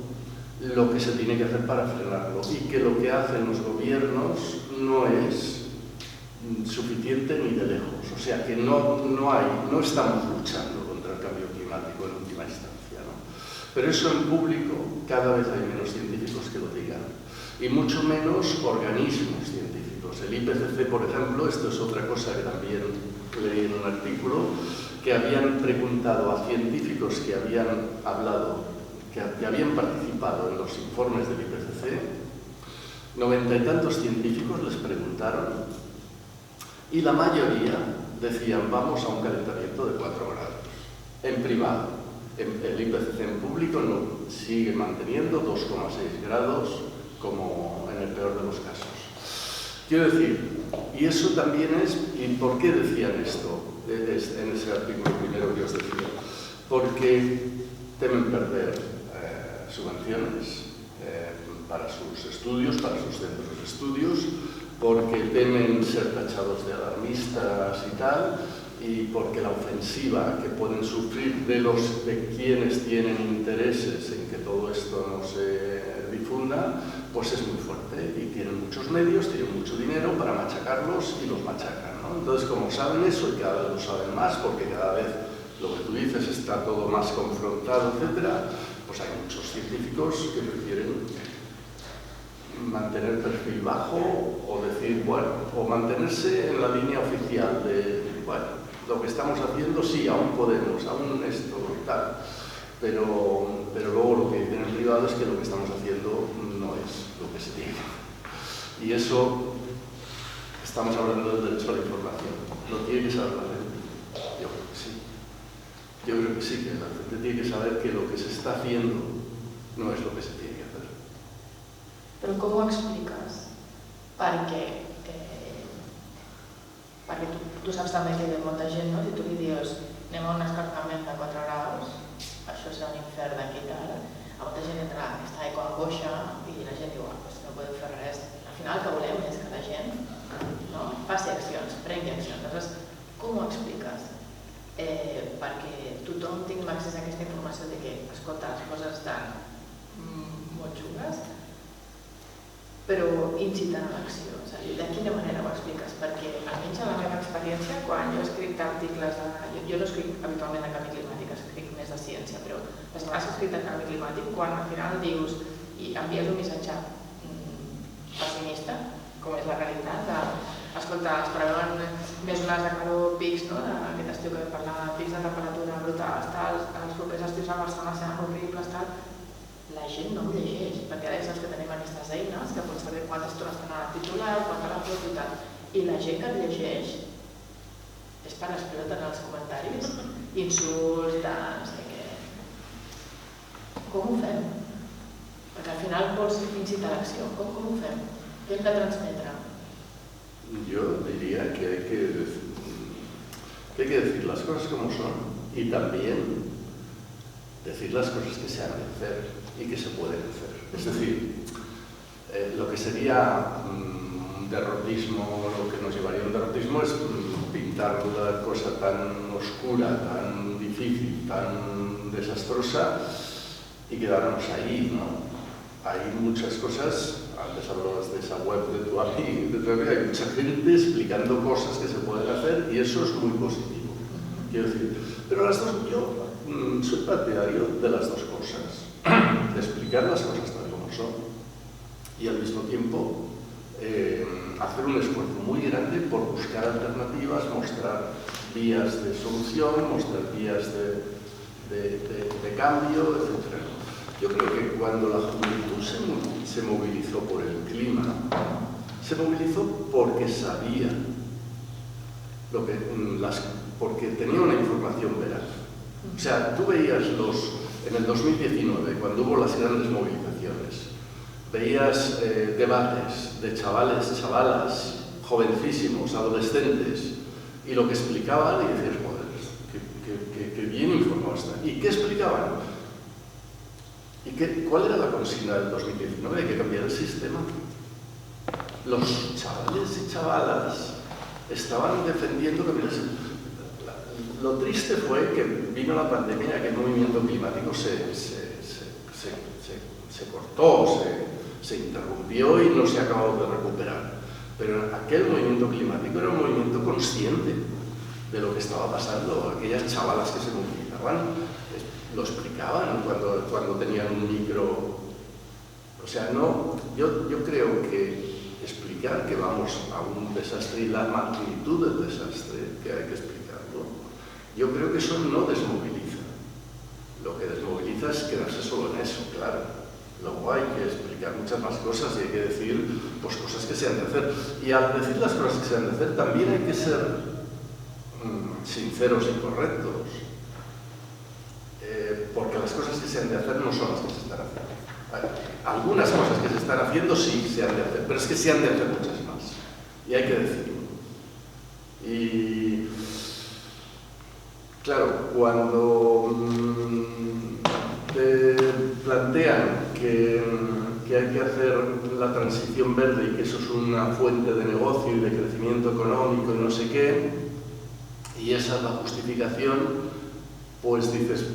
Speaker 4: lo que se tiene que hacer para frenarlo y que lo que hacen los gobiernos no es suficiente ni de lejos. O sea, que no estamos luchando contra el cambio climático en última instancia, ¿no? Pero eso en público cada vez hay menos científicos que lo digan y mucho menos organismos científicos. El IPCC, por ejemplo, esto es otra cosa que también leí en un artículo, que habían preguntado a científicos que habían hablado, que habían participado en los informes del IPCC, 90 y tantos científicos les preguntaron y la mayoría decían vamos a un calentamiento de 4 grados, en privado. El IPCC en público no, sigue manteniendo 2,6 grados como en el peor de los casos. Quiero decir, y eso también es, ¿y por qué decían esto en ese artículo primero que os decía? Porque temen perder subvenciones para sus estudios, para sus centros de estudios, porque temen ser tachados de alarmistas y tal, y porque la ofensiva que pueden sufrir de quienes tienen intereses en que todo esto no se difunda, pues es muy fuerte y tienen muchos medios, tienen mucho dinero para machacarlos y los machacan, ¿no? Entonces, como saben eso y cada vez lo saben más, porque cada vez lo que tú dices está todo más confrontado, etcétera, pues hay muchos científicos que prefieren mantener perfil bajo o decir, bueno, o mantenerse en la línea oficial de, bueno, lo que estamos haciendo sí, aún podemos, aún esto y tal, pero luego lo que dicen en privado es que lo que estamos haciendo no es lo que se tiene. Y eso, estamos hablando del derecho a la información, lo tiene que saber la gente. Yo creo que sí. Yo creo que sí, que la gente tiene que saber que lo que se está haciendo no es lo que se tiene que hacer.
Speaker 2: Però com ho expliques? Perquè tu saps també que hi ha molta gent, no? Si tu li dius anem a un escalfament de 4 graus, això serà un infern d'aquí i tal, a molta gent entra aquesta ecoangoixa i la gent diu, pues no podem fer res. Al final el que volem és que la gent faci accions, prengui accions. Aleshores, com ho expliques? Perquè tothom tingui accés a aquesta informació de que, escolta, les coses estan molt xungues, però incitant a l'acció. De quina manera ho expliques? Perquè, almenys en la meva experiència, quan jo he escrit articles jo no escric habitualment de canvi climàtic, escric més de ciència, però les vegades que he escrit de canvi climàtic, quan al final dius i envies un missatge pessimista, com és la realitat, escolta, es preveuen més onades de calor, pics, no? Aquest estiu que vam parlar, pics de temperatura brutals, els propers estius a Barcelona seran horribles, tal. La gent no ho llegeix, perquè ara ja saps que tenim aquestes eines que pots saber quantes estones tenen el titular, quanta la foto i tal. I la gent que et llegeix és per escriure en els comentaris insults, no sé què. Com ho fem? Perquè al final vols incitar a l'acció. Com ho fem? Què hem de transmetre?
Speaker 4: Yo diría que hay que decir las cosas como son y también decir las cosas que se han de hacer y que se pueden hacer. Es decir, lo que sería un derrotismo, lo que nos llevaría a un derrotismo es pintar la cosa tan oscura, tan difícil, tan desastrosa y quedarnos ahí, ¿no? Hay muchas cosas, antes hablabas de esa web de tu amigo, hay mucha gente explicando cosas que se pueden hacer y eso es muy positivo. Quiero decir, pero las dos, yo soy partidario de las dos cosas, de explicar las cosas tal como son y al mismo tiempo hacer un esfuerzo muy grande por buscar alternativas, mostrar vías de solución, mostrar vías de cambio, etc. Yo creo que cuando la juventud se movilizó por el clima, se movilizó porque sabía porque tenía una información veraz. O sea, tú veías en el 2019, cuando hubo las grandes movilizaciones, veías debates de chavales, chavalas, jovencísimos, adolescentes, y lo que explicaban y decías, joder, que bien informados están. ¿Y qué explicaban? ¿Cuál era la consigna del 2019? Hay que cambiar el sistema. Los chavales y chavalas estaban defendiendo que lo triste fue que vino la pandemia, que el movimiento climático se cortó, se interrumpió y no se ha acabado de recuperar. Pero aquel movimiento climático era un movimiento consciente de lo que estaba pasando. Aquellas chavalas que se movilizaban lo explicaban cuando tenían un micro. O sea, no, yo creo que explicar que vamos a un desastre y la magnitud del desastre, que hay que explicarlo, yo creo que eso no desmoviliza. Lo que desmoviliza es quedarse solo en eso, claro. Luego hay que explicar muchas más cosas y hay que decir pues, cosas que se han de hacer. Y al decir las cosas que se han de hacer también hay que ser sinceros y correctos, porque las cosas que se han de hacer no son las que se están haciendo. Algunas cosas que se están haciendo sí se han de hacer, pero es que se han de hacer muchas más, y hay que decirlo. Y claro, cuando te plantean que hay que hacer la transición verde y que eso es una fuente de negocio y de crecimiento económico y no sé qué, y esa es la justificación, pues dices,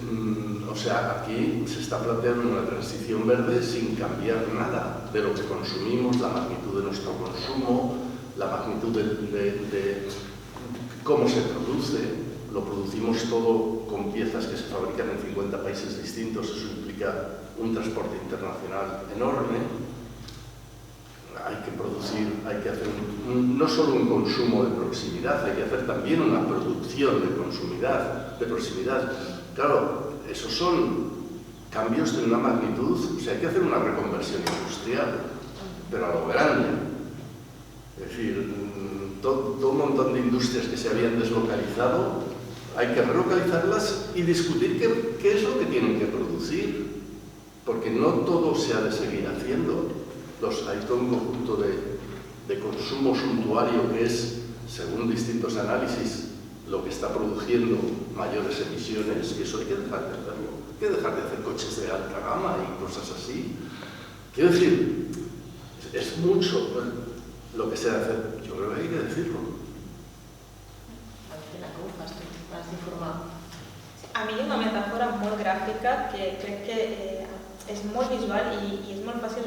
Speaker 4: o sea, aquí se está planteando una transición verde sin cambiar nada de lo que consumimos, la magnitud de nuestro consumo, la magnitud de cómo se produce. Lo producimos todo con piezas que se fabrican en 50 países distintos, eso implica un transporte internacional enorme. Hay que producir, hay que hacer no solo un consumo de proximidad, hay que hacer también una producción de proximidad. Claro, esos son cambios de una magnitud, o sea, hay que hacer una reconversión industrial, pero a lo grande. Es decir, todo un montón de industrias que se habían deslocalizado, hay que relocalizarlas y discutir qué es lo que tienen que producir, porque no todo se ha de seguir haciendo. Hay todo un conjunto de consumo suntuario que es, según distintos análisis, lo que está produciendo mayores emisiones, y eso hay que dejar de hacerlo. Hay que dejar de hacer coches de alta gama y cosas así. Quiero decir, es mucho lo que se ha de hacer. Yo creo que hay que decirlo.
Speaker 3: A mi hi ha una metàfora molt gràfica que crec que és molt visual i és molt fàcil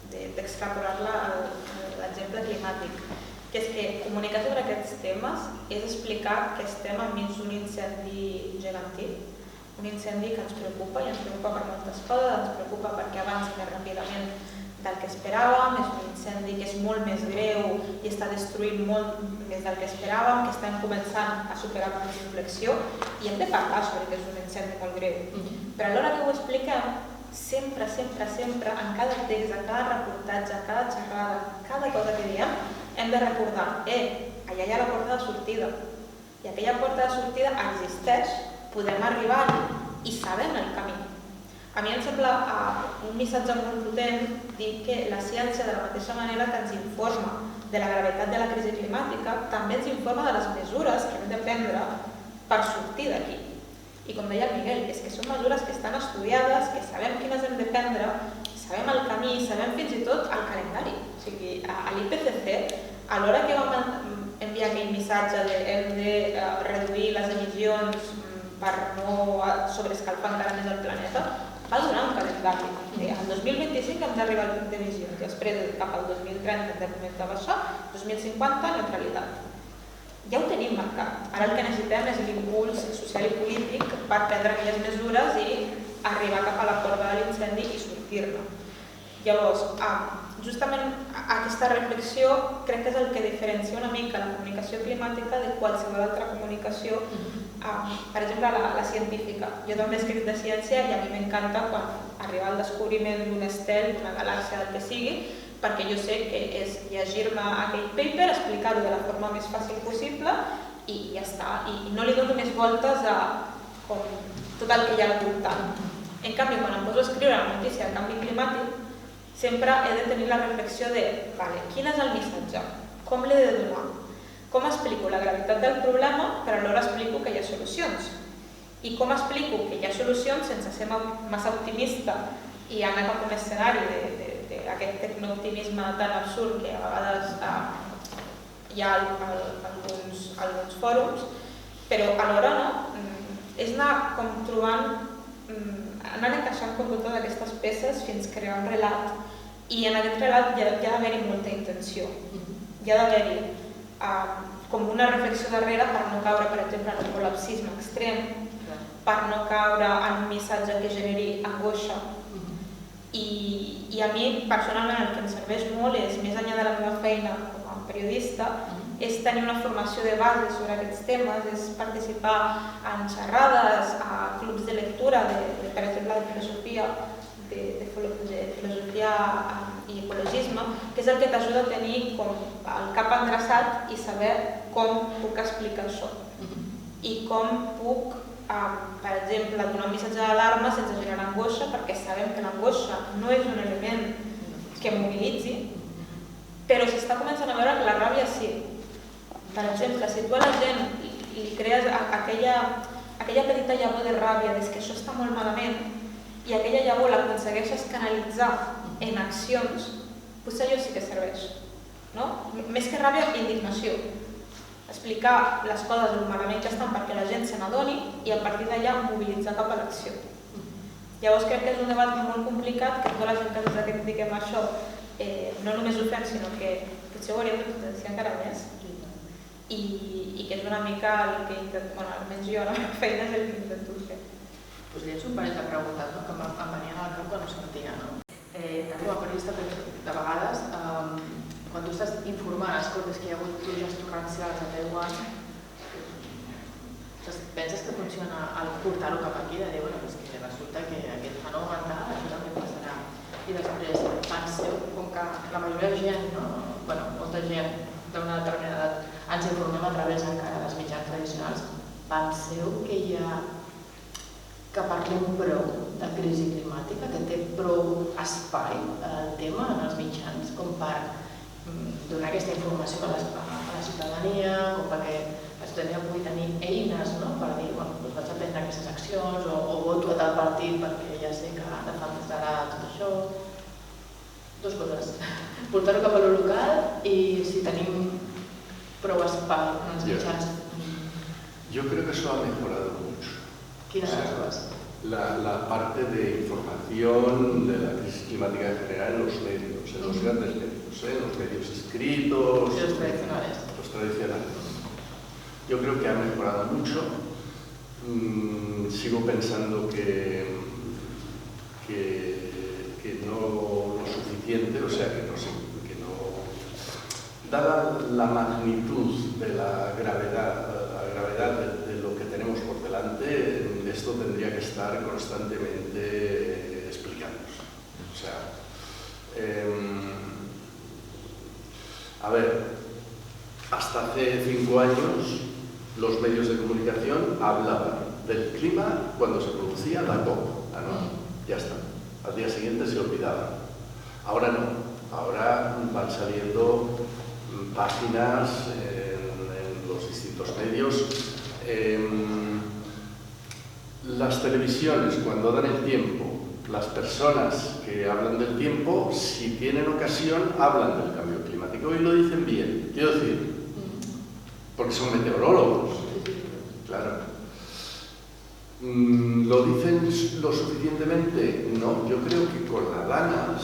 Speaker 3: d'extrapolar-la a l'exemple climàtic, que és que comunicar sobre aquests temes és explicar que estem enmig d'un incendi gegantí, un incendi que ens preocupa i ens preocupa per moltes coses, ens preocupa perquè avança més ràpidament del que esperàvem, és un incendi que és molt més greu i està destruint molt més del que esperàvem, que estem començant a superar punts d'inflexió i hem de parlar sobre que és un incendi molt greu. Però alhora que ho expliquem, sempre, en cada text, en cada reportatge, en cada xerrada, cada cosa que diem, hem de recordar, allà hi ha la porta de sortida i aquella porta de sortida existeix, podem arribar-hi i sabem el camí. A mi em sembla un missatge molt potent dir que la ciència, de la mateixa manera que ens informa de la gravetat de la crisi climàtica, també ens informa de les mesures que hem de prendre per sortir d'aquí. I com deia el Miguel, és que són mesures que estan estudiades, que sabem quines hem de prendre, sabem el camí, sabem fins i tot el calendari. O sigui, a l'IPCC, a l'hora que vam enviar aquell missatge de hem de reduir les emissions per no sobreescalfar encara més el planeta, va donar un calendari. El 2025 hem d'arribar al punt d'emissions, després cap al 2030 hem de començar a baixar, 2050 neutralitat. Ja ho tenim marcat. Ara el que necessitem és l'impuls social i polític per prendre aquelles mesures i arribar cap a la corba de l'incendi i sortir-ne. Llavors, justament aquesta reflexió crec que és el que diferencia una mica la comunicació climàtica de qualsevol altra comunicació, per exemple la científica. Jo també he escrit de ciència i a mi m'encanta quan arriba el descobriment d'un estel, d'una galàxia, del que sigui, perquè jo sé que és llegir-me aquell paper, explicar-ho de la forma més fàcil possible i ja està. I no li dono més voltes a tot el que hi ha al voltant. En canvi, quan em poso a escriure la notícia de canvi climàtic, sempre he de tenir la reflexió de quin és el missatge, com l'he de donar, com explico la gravetat del problema, però alhora explico que hi ha solucions. I com explico que hi ha solucions sense ser massa optimista i anar cap a un escenari d'aquest tecnooptimisme tan absurd que a vegades hi ha alguns fòrums, però alhora és anar com trobant, anar encaixant com totes aquestes peces fins a crear un relat i en aquest relat hi ha d'haver-hi molta intenció. Hi ha d'haver-hi com una reflexió darrere per no caure, per exemple, en un col·lapsisme extrem, per no caure en un missatge que generi angoixa. I a mi, personalment, el que em serveix molt és, més enllà de la meva feina com a periodista, és tenir una formació de base sobre aquests temes, és participar en xerrades, a clubs de lectura, per exemple, de filosofia, de filosofia i ecologisme, que és el que t'ajuda a tenir com el cap endreçat i saber com puc explicar això. I com puc, per exemple, donar un missatge d'alarma sense generar angoixa, perquè sabem que l'angoixa no és un element que mobilitzi, però s'està començant a veure que la ràbia sí. Per exemple, si tu a la gent li crees aquella petita llavor de ràbia des que això està molt malament i aquella llavor l'aconsegueixes canalitzar en accions, potser allò sí que serveix. Més que ràbia, indignació. Explicar les coses el malament que estan perquè la gent se n'adoni i a partir d'allà mobilitzar cap a l'acció. Llavors crec que és un debat molt complicat que tota la gent que ens dediquem a això no només ho fem, sinó que potser ho hauríem de potenciar encara més. I que és una mica el que intento, almenys jo a la meva feina és el que intento fer.
Speaker 2: Us llenço un parell de preguntes que em venien al cap quan ho sentia. Com a periodista, de vegades, quan tu estàs informant, escoltes que hi ha hagut pluges torrencials a Taiwan, penses que funciona el portar-ho cap aquí, de dir, que resulta que aquest fenomen tal, això també passarà. I després penseu, com que la majoria de gent, molta gent d'una determinada edat, ens informem a través encara dels mitjans tradicionals, penseu que parlem prou de crisi climàtica, que té prou espai el tema en els mitjans com per donar aquesta informació a la ciutadania, com perquè la ciutadania pugui tenir eines per dir, vaig a prendre aquestes accions o voto a tal partit perquè ja sé que defensarà tot això. Dos coses. Portar-ho cap a lo local y si tenim prou espai en els mitjans.
Speaker 4: Yo creo que eso ha mejorado mucho.
Speaker 2: ¿Quieres cosas?
Speaker 4: La parte de información de la crisis climática en general en los medios, en los grandes medios, en los medios escritos,
Speaker 2: y los tradicionales.
Speaker 4: Los tradicionales. Yo creo que ha mejorado mucho. Sigo pensando que no lo suficiente, o sea, que no, dada la magnitud de la gravedad de lo que tenemos por delante, esto tendría que estar constantemente explicándose. O sea, a ver, hasta hace 5 años los medios de comunicación hablaban del clima cuando se producía la COP, ya está. Al día siguiente se olvidaban. Ahora no, ahora van saliendo páginas en los distintos medios. Las televisiones, cuando dan el tiempo, las personas que hablan del tiempo, si tienen ocasión, hablan del cambio climático y lo dicen bien. Quiero decir, porque son meteorólogos, claro. ¿Lo dicen lo suficientemente? No, yo creo que con la Dana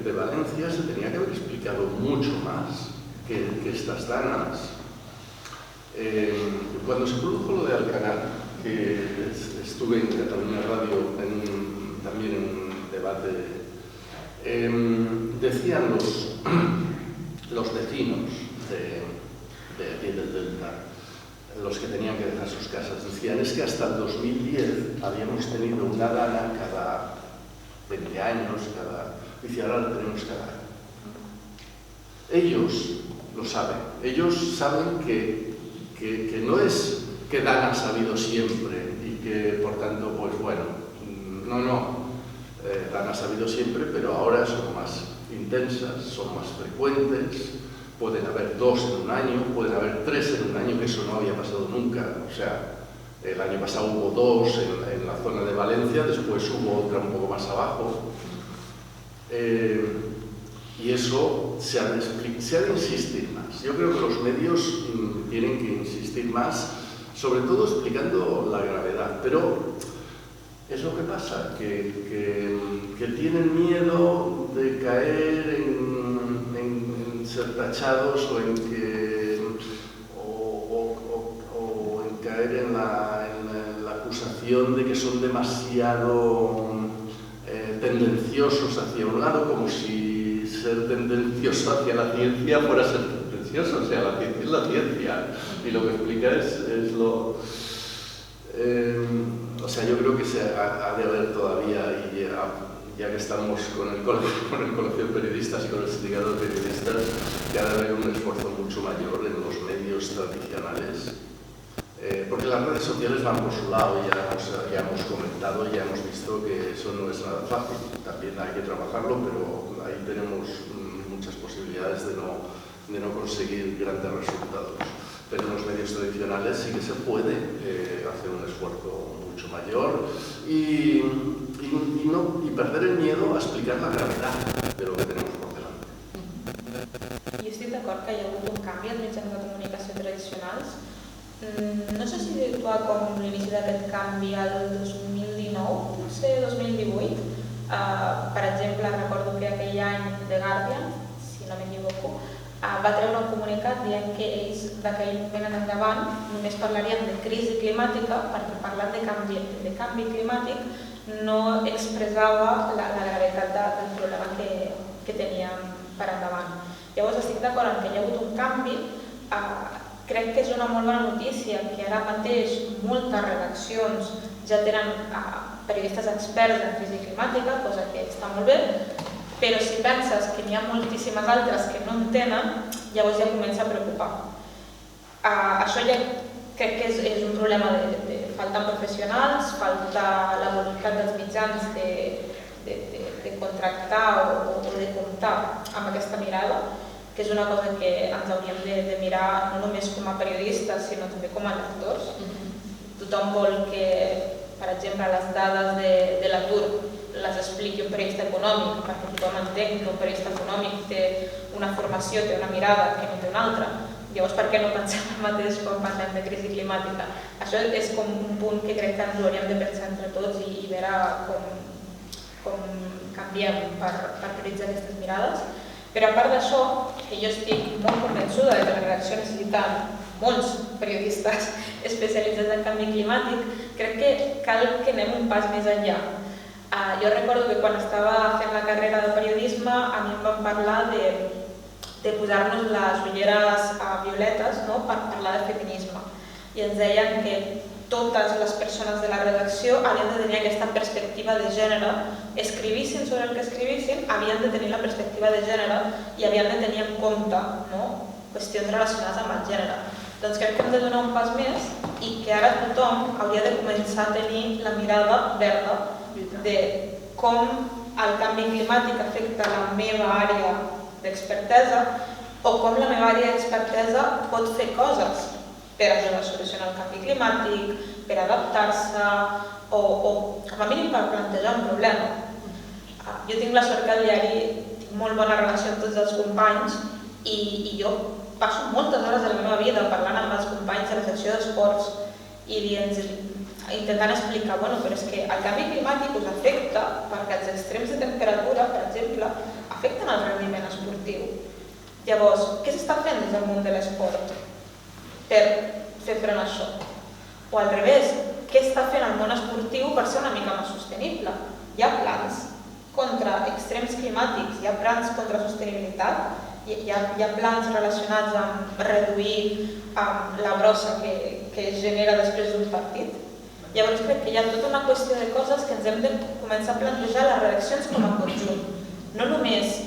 Speaker 4: de Valencia se tenía que haber explicado mucho más que estas danas. Cuando se produjo lo de Alcanar, que estuve en Cataluña Radio también en un debate, decían los vecinos de aquí del Delta, los que tenían que dejar sus casas, decían, es que hasta el 2010 habíamos tenido una dana cada 20 años, dice, ahora la tenemos cada año. Ellos lo saben, ellos saben que no es que danas ha habido siempre y que por tanto, pues bueno, no, danas ha habido siempre, pero ahora son más intensas, son más frecuentes. Pueden haber 2 en un año, pueden haber 3 en un año, que eso no había pasado nunca. O sea, el año pasado hubo 2 en la zona de Valencia, después hubo otra un poco más abajo. Y eso se ha de insistir más. Yo creo que los medios tienen que insistir más, sobre todo explicando la gravedad. Pero es lo que pasa, que tienen miedo de caer en ser tachados o en caer en la acusación de que son demasiado tendenciosos hacia un lado, como si ser tendencioso hacia la ciencia fuera ser tendencioso. O sea, la ciencia es la ciencia y lo que explica es lo... o sea, yo creo que se ha de haber todavía, y ya que estamos con el colegio de periodistas y con el sindicato de periodistas, que ha de haber un esfuerzo mucho mayor en los medios tradicionales, porque las redes sociales van por su lado, ya hemos comentado, ya hemos visto que eso no es nada fácil, también hay que trabajarlo, pero ahí tenemos muchas posibilidades de no conseguir grandes resultados. Pero en los medios tradicionales sí que se puede hacer un esfuerzo mucho mayor y perder el miedo a explicar la gravedad de lo que tenemos por delante.
Speaker 3: Jo estic d'acord que hi ha hagut un canvi als mitjans de comunicació tradicionals. No sé si situar com l'inici d'aquest canvi al 2019, potser 2018. Per exemple, recordo que aquell any The Guardian, si no m'equivoco, va treure un comunicat dient que ells d'aquell moment en endavant només parlarien de crisi climàtica perquè parlant de canvi climàtic no expressava la gravetat del problema que teníem per endavant. Llavors estic d'acord en que hi ha hagut un canvi. Crec que és una molt bona notícia que ara mateix moltes redaccions ja tenen periodistes experts en crisi climàtica, cosa que està molt bé, però si penses que n'hi ha moltíssimes altres que no en tenen, llavors ja comença a preocupar. Això ja crec que és un problema de falta professionals, falta la voluntat dels mitjans de contractar o de comptar amb aquesta mirada, que és una cosa que ens hauríem de mirar no només com a periodistes, sinó també com a lectors. Tothom vol que, per exemple, les dades de l'atur les expliqui un periodista econòmic, perquè tothom entén que un periodista econòmic té una formació, té una mirada que no té una altra. Llavors, per què no pensem el mateix quan parlem de crisi climàtica? Això és com un punt que crec que ens ho hauríem de pensar entre tots i veure com canviem per prioritzar aquestes mirades. Però a part d'això, que jo estic molt convençuda que la redacció necessita molts periodistes especialitzats en canvi climàtic, crec que cal que anem un pas més enllà. Jo recordo que quan estava fent la carrera de periodisme a mi em van parlar de posar-nos les ulleres violetes per parlar de feminisme. I ens deien que totes les persones de la redacció havien de tenir aquesta perspectiva de gènere, escrivissin sobre el que escrivissin, havien de tenir la perspectiva de gènere i havien de tenir en compte qüestions relacionades amb el gènere. Doncs crec que hem de donar un pas més i que ara tothom hauria de començar a tenir la mirada verda de com el canvi climàtic afecta la meva àrea d'expertesa o com la meva àrea d'expertesa pot fer coses per ajudar a solucionar el canvi climàtic, per adaptar-se o com a mínim per plantejar un problema. Jo tinc la sort que a diari tinc molt bona relació amb tots els companys i jo passo moltes hores de la meva vida parlant amb els companys de la secció d'esports i intentant explicar, però és que el canvi climàtic us afecta perquè els extrems de temperatura, per exemple, afecten el rendiment esportiu. Llavors, què s'està fent des del món de l'esport per fer front a això? O al revés, què està fent el món esportiu per ser una mica més sostenible? Hi ha plans contra extrems climàtics, hi ha plans contra sostenibilitat, hi ha plans relacionats amb reduir la brossa que es genera després d'un partit. Llavors crec que hi ha tota una qüestió de coses que ens hem de començar a plantejar les redaccions com a conjunt. No només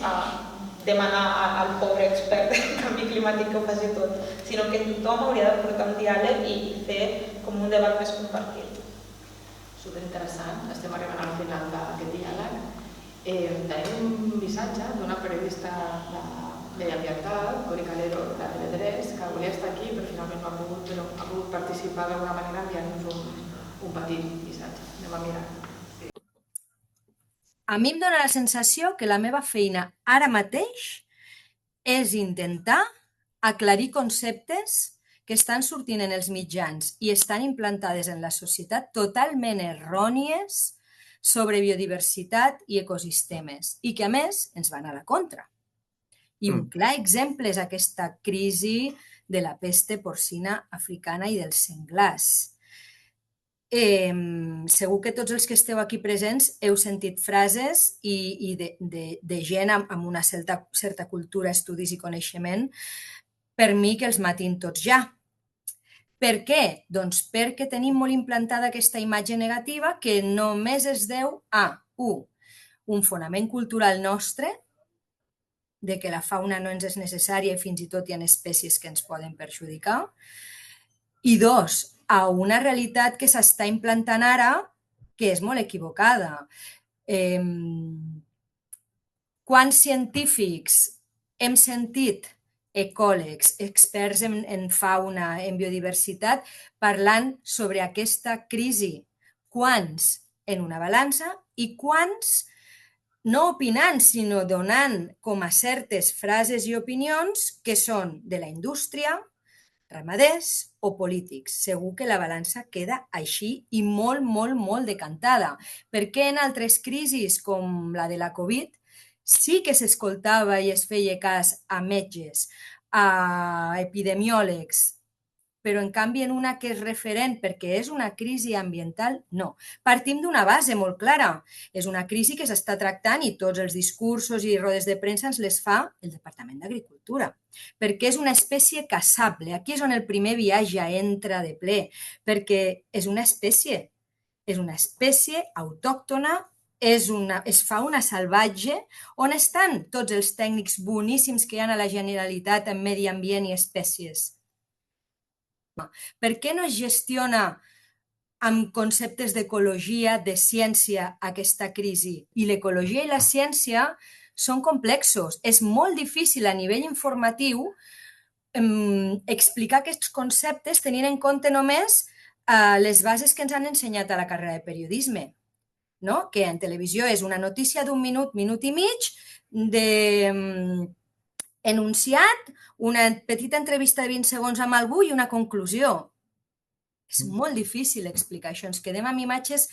Speaker 3: demanar al pobre expert en canvi climàtic que ho faci tot, sinó que tothom hauria de portar un diàleg i fer com un debat més compartit.
Speaker 2: Superinteressant, estem arribant al final d'aquest diàleg. Tenim un missatge d'una periodista mediambiental, Cori Calero, de TV3, que volia estar aquí però finalment no ha pogut, però ha pogut participar d'alguna manera enviant-nos un petit missatge. Anem a mirar.
Speaker 5: A mi em dóna la sensació que la meva feina ara mateix és intentar aclarir conceptes que estan sortint en els mitjans i estan implantades en la societat totalment errònies sobre biodiversitat i ecosistemes i que, a més, ens van a la contra. I un clar exemple és aquesta crisi de la pesta porcina africana i dels senglars. Segur que tots els que esteu aquí presents heu sentit frases i de gent amb una certa cultura, estudis i coneixement, per mi que els matin tots ja. Per què? Doncs perquè tenim molt implantada aquesta imatge negativa que només es deu a, 1, un fonament cultural nostre, de que la fauna no ens és necessària i fins i tot hi ha espècies que ens poden perjudicar, i dos, a una realitat que s'està implantant ara que és molt equivocada. Quants científics hem sentit, ecòlegs, experts en fauna, en biodiversitat, parlant sobre aquesta crisi? Quants en una balança i quants no opinant, sinó donant com a certes frases i opinions que són de la indústria, ramaders o polítics. Segur que la balança queda així i molt, molt, molt decantada. Perquè en altres crisis, com la de la Covid, sí que s'escoltava i es feia cas a metges, a epidemiòlegs, però en canvi en una que és referent perquè és una crisi ambiental, no. Partim d'una base molt clara. És una crisi que s'està tractant i tots els discursos i rodes de premsa ens les fa el Departament d'Agricultura, perquè és una espècie caçable. Aquí és on el primer viatge entra de ple, perquè és una espècie autòctona, és fauna salvatge, on estan tots els tècnics boníssims que hi ha a la Generalitat en medi ambient i espècies? Per què no es gestiona amb conceptes d'ecologia, de ciència, aquesta crisi? I l'ecologia i la ciència són complexos. És molt difícil a nivell informatiu explicar aquests conceptes tenint en compte només les bases que ens han ensenyat a la carrera de periodisme, no? Que en televisió és una notícia d'un minut, minut i mig, enunciat, una petita entrevista de 20 segons amb algú i una conclusió. És molt difícil explicar això. Ens quedem amb imatges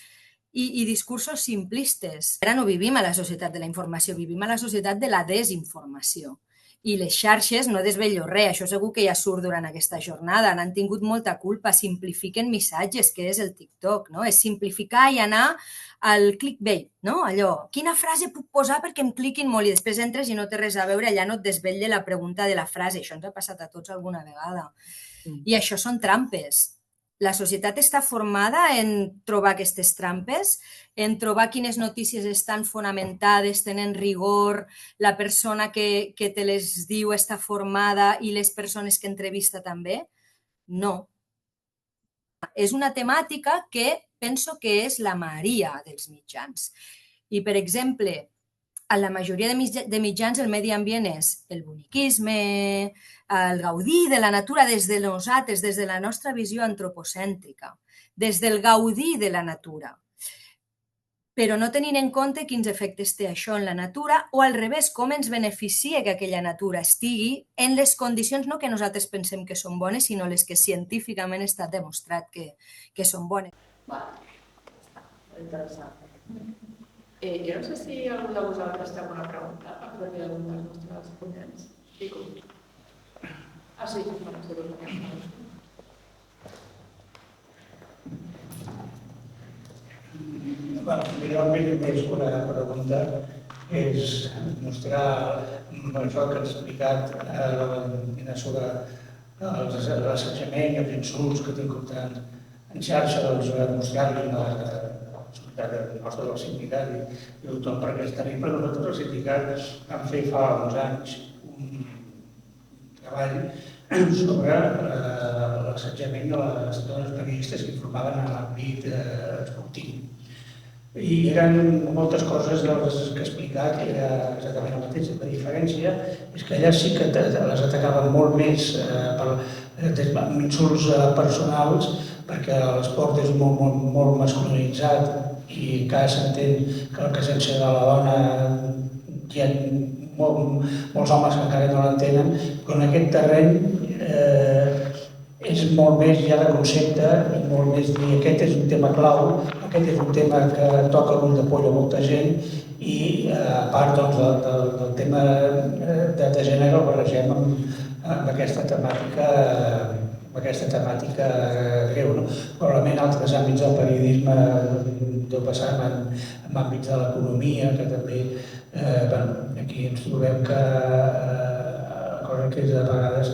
Speaker 5: i discursos simplistes. Ara no vivim a la societat de la informació, vivim a la societat de la desinformació. I les xarxes, no desvello res, això segur que ja surt durant aquesta jornada, n'han tingut molta culpa, simplifiquen missatges, que és el TikTok, no? És simplificar i anar al clickbait, no? Allò, quina frase puc posar perquè em cliquin molt i després entres i no té res a veure, allà no et desvetlla la pregunta de la frase. Això ens ha passat a tots alguna vegada. I això són trampes. La societat està formada en trobar aquestes trampes, en trobar quines notícies estan fonamentades, tenen rigor, la persona que te les diu està formada i les persones que entrevista també? No. És una temàtica que penso que és la maria dels mitjans. I, per exemple, a la majoria de mitjans el medi ambient és el boniquisme, el gaudir de la natura des de nosaltres, des de la nostra visió antropocèntrica, des del gaudir de la natura. Però no tenint en compte quins efectes té això en la natura o al revés, com ens beneficia que aquella natura estigui en les condicions no que nosaltres pensem que són bones, sinó les que científicament ha estat demostrat que són bones.
Speaker 2: Interessant. Jo no sé si algú de vosaltres té alguna pregunta per fer algun dels nostres ponents. Sí,
Speaker 1: Primerament, més una pregunta és mostrar això que has explicat sobre l'assetjament i els insults que he tingut en xarxa, mostrar-li la solidaritat nostra del sindicat i tothom, perquè és terrible. Nosaltres, el sindicat, vam fer fa uns anys un treball sobre l'assetjament de les dones periodistes que informaven en l'àmbit esportiu. I eren moltes coses que he explicat, que era exactament el mateix. La diferència és que allà sí que les atacaven molt més amb insults personals, perquè l'esport és molt masculinitzat i encara s'entén que la presència de la dona hi ha molts homes que encara no l'entenen, però en aquest terreny és molt més ja de concepte i molt més dir aquest és un tema clau, aquest és un tema que toca l'ull de poll a molta gent i a part del tema de gènere el barregem amb aquesta temàtica greu. Probablement altres àmbits del periodisme deu passar en àmbits de l'economia, que també aquí ens trobem que la cosa que és de vegades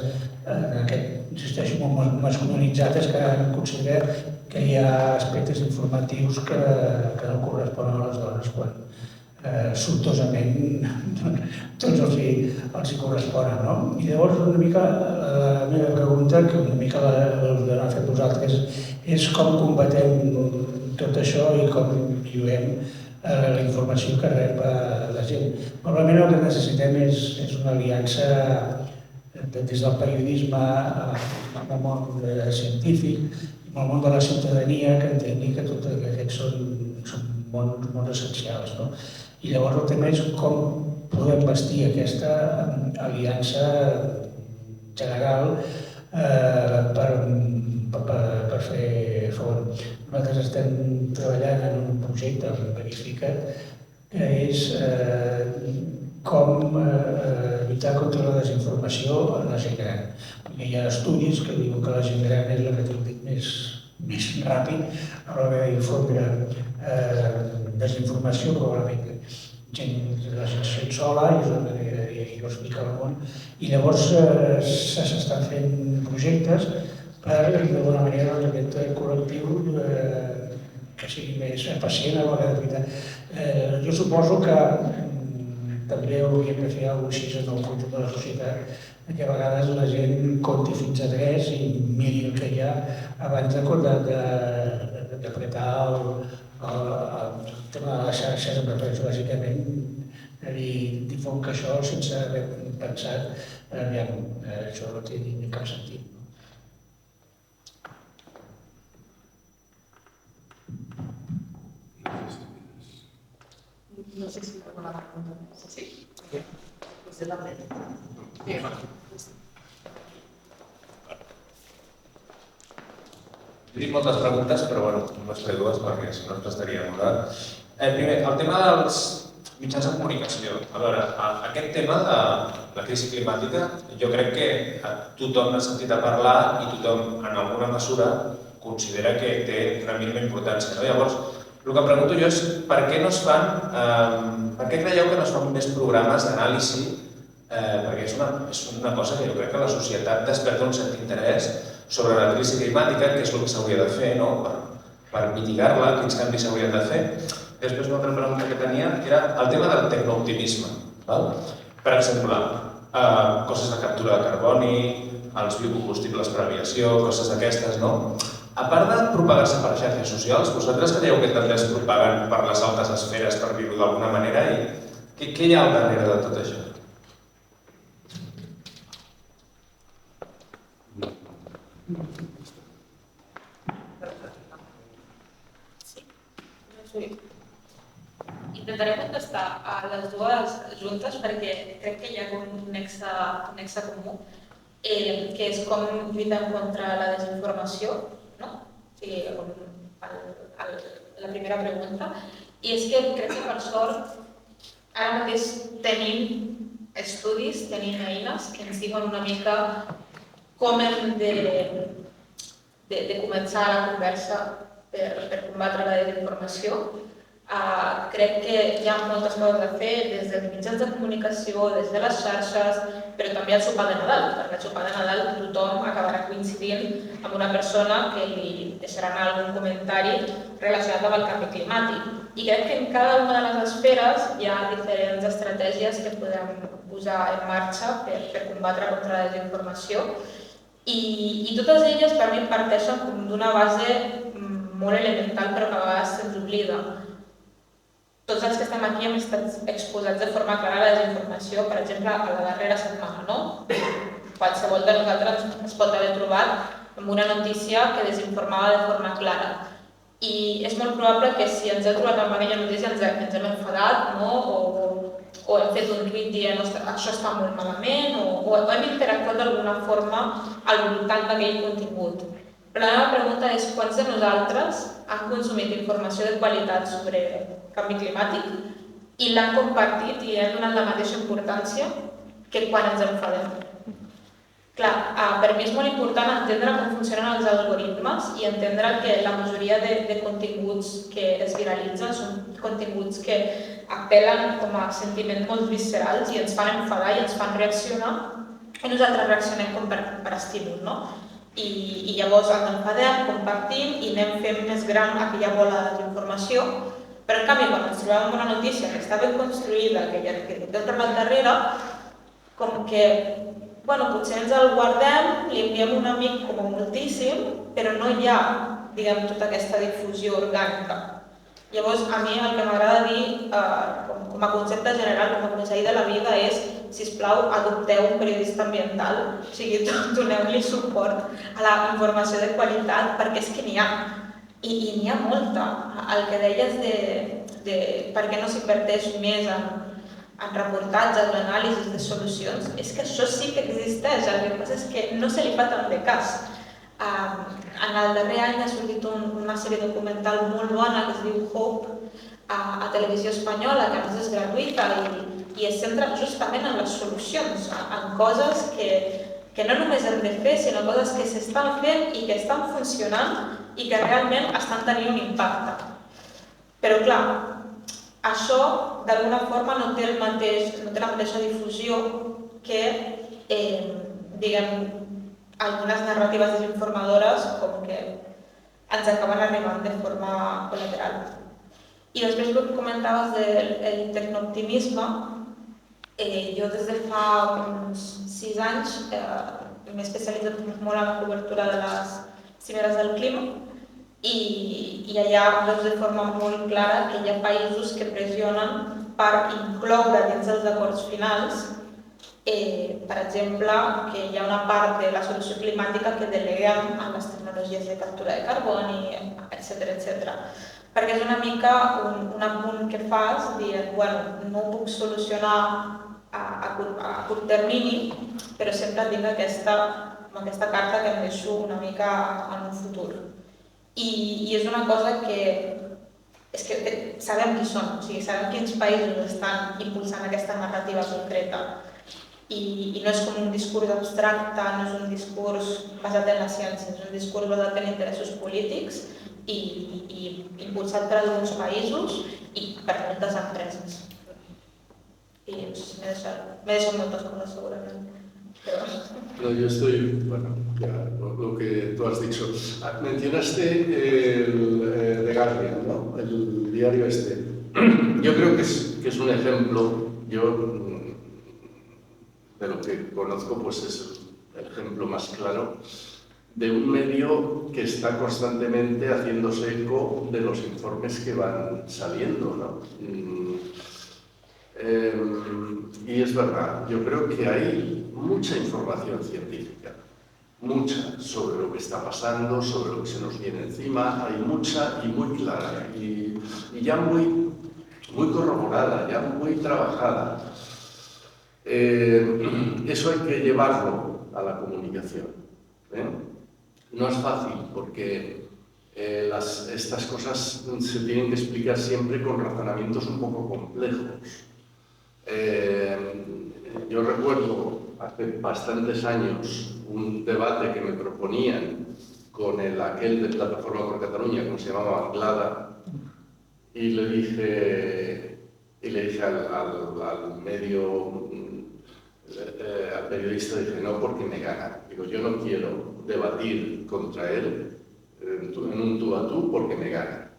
Speaker 1: insisteixo, molt masculinitzat és que considera que hi ha aspectes informatius que no corresponen a les dones quan sortosament tots els hi corresponen, no? I llavors una mica la meva pregunta, que una mica l'heu fet vosaltres, és com combatem tot això i com millorem la informació que rep la gent. Probablement el que necessitem és una aliança des del periodisme amb el món científic, amb el món de la ciutadania, que entengui que tots aquests són mons essencials, no? I llavors el tema és com podem vestir aquesta aliança general per fer front. Nosaltres estem treballant en un projecte, el Verifica't, que és com lluitar contra la desinformació en la gent gran. Hi ha estudis que diuen que la gent gran és la que té més ràpid a l'hora de difondre desinformació, probablement la gent se sent sola i ho explica al món. I llavors s'estan fent projectes per, d'alguna manera, aquest col·lectiu que sigui més pacient a l'hora de lluitar. Jo suposo que també hauríem de fer alguna cosa així en el conjunt de la societat, que a vegades la gent compti fins a 3 i miri el que hi ha abans d'apretar el tema de les xarxes, bàsicament, difonc això sense haver pensat, això no té ni cap sentit.
Speaker 2: No sé si hi ha alguna pregunta. Sí? Vostè també.
Speaker 6: He dit moltes preguntes, però bueno, només faré dues perquè si no ens prestaria molt. Primer, el tema dels mitjans de comunicació. A veure, aquest tema de la crisi climàtica, jo crec que tothom n'ha sentit a parlar i tothom, en alguna mesura, considera que té una mínima importància. Llavors, el que em pregunto jo és per què no es fan, per què creieu que no es fan més programes d'anàlisi, perquè és una cosa que jo crec que la societat desperta un cert interès sobre la crisi climàtica, que és el que s'hauria de fer per mitigar-la, quins canvis s'haurien de fer. Després una altra pregunta que tenia era el tema del tecnooptimisme. Per exemple, coses de captura de carboni, els biocombustibles per aviació, coses d'aquestes, no? A part de propagar-se per xarxes socials, vosaltres creieu que també es propaguen per les altes esferes per dir-ho d'alguna manera? I què hi ha al darrere de tot això?
Speaker 3: Intentaré contestar a les dues juntes perquè crec que hi ha un nexe comú, que és com lluitem contra la desinformació, no? O sigui, la primera pregunta. I és que crec que per sort ara mateix tenim estudis, tenim eines que ens diuen una mica com hem de començar la conversa per combatre la desinformació. Crec que hi ha moltes coses a fer des dels mitjans de comunicació, des de les xarxes, però també al sopar de Nadal, perquè al sopar de Nadal tothom acabarà coincidint amb una persona que li deixarà anar algun comentari relacionat amb el canvi climàtic. I crec que en cada una de les esferes hi ha diferents estratègies que podem posar en marxa per combatre contra la desinformació. I totes elles per mi parteixen d'una base molt elemental però que a vegades se'ns oblida. Tots els que estem aquí hem estat exposats de forma clara a la desinformació, per exemple, a la darrera setmana, no? Qualsevol de nosaltres es pot haver trobat amb una notícia que desinformava de forma clara. I és molt probable que si ens hem trobat amb aquella notícia ens hem enfadat, no? O hem fet un tuit dient això està molt malament, o hem interactuat d'alguna forma al voltant d'aquell contingut. Però la meva pregunta és quants de nosaltres han consumit informació de qualitat sobre canvi climàtic i l'han compartit i han donat la mateixa importància que quan ens enfadem. Clar, per mi és molt important entendre com funcionen els algoritmes i entendre que la majoria de continguts que es viralitzen són continguts que apel·len com a sentiments molt viscerals i ens fan enfadar i ens fan reaccionar i nosaltres reaccionem com per estímul, no? I llavors ens enfadem, compartim i anem fent més gran aquella bola d'informació Però, en canvi, quan ens trobàvem una notícia que està ben construïda, que té un relat darrere, com que, bueno, potser ens el guardem, li enviem un amic com a moltíssim, però no hi ha, diguem, tota aquesta difusió orgànica. Llavors, a mi el que m'agrada dir, com a concepte general, com a consell de la vida, és, sisplau, adopteu un periodista ambiental, o sigui, doneu-li suport a la informació de qualitat, perquè és que n'hi ha, i n'hi ha molta. El que deies de per què no s'inverteix més en reportatges, en anàlisis de solucions, és que això sí que existeix, el que passa és que no se li fa tant de cas. En el darrer any ha sortit una sèrie documental molt bona que es diu Hope a Televisió Espanyola, que a més és gratuïta i es centra justament en les solucions, en coses que no només hem de fer, sinó coses que s'estan fent i que estan funcionant i que realment estan tenint un impacte. Però clar, això d'alguna forma no té la mateixa difusió que, diguem, algunes narratives desinformadores com que ens acaben arribant de forma col·lateral. I després el que comentaves del tecnooptimisme, jo des de fa uns 6 anys m'he especialitzat molt en la cobertura de les cimeres del clima i allà veus de forma molt clara que hi ha països que pressionen per incloure dins dels acords finals per exemple, que hi ha una part de la solució climàtica que deleguem en les tecnologies de captura de carboni, etc. Perquè és una mica un apunt que fas dient, bueno, no ho puc solucionar a curt termini, però sempre tinc aquesta carta que em deixo una mica en un futur. I és una cosa que sabem qui són, o sigui, sabem quins països estan impulsant aquesta narrativa concreta. I no és com un discurs abstracte, no és un discurs basat en la ciència, és un discurs basat en interessos polítics i impulsat per alguns països i per moltes empreses. I m'he deixat moltes coses segurament.
Speaker 4: No, yo estoy, bueno, ya, lo que tú has dicho. Mencionaste el The Guardian, ¿no? El diario este. Yo creo que es un ejemplo, de lo que conozco, pues es el ejemplo más claro de un medio que está constantemente haciéndose eco de los informes que van saliendo, ¿no? Y es verdad, yo creo que hay mucha información científica, mucha sobre lo que está pasando, sobre lo que se nos viene encima, hay mucha y muy clara y ya muy corroborada, ya muy trabajada. Eso hay que llevarlo a la comunicación. No es fácil porque estas cosas se tienen que explicar siempre con razonamientos un poco complejos. Yo recuerdo hace bastantes años un debate que me proponían con aquel de Plataforma por Cataluña, como se llamaba Anglada, y le dije al periodista, dije, no, porque me gana. Digo, yo no quiero debatir contra él en un tú a tú porque me gana.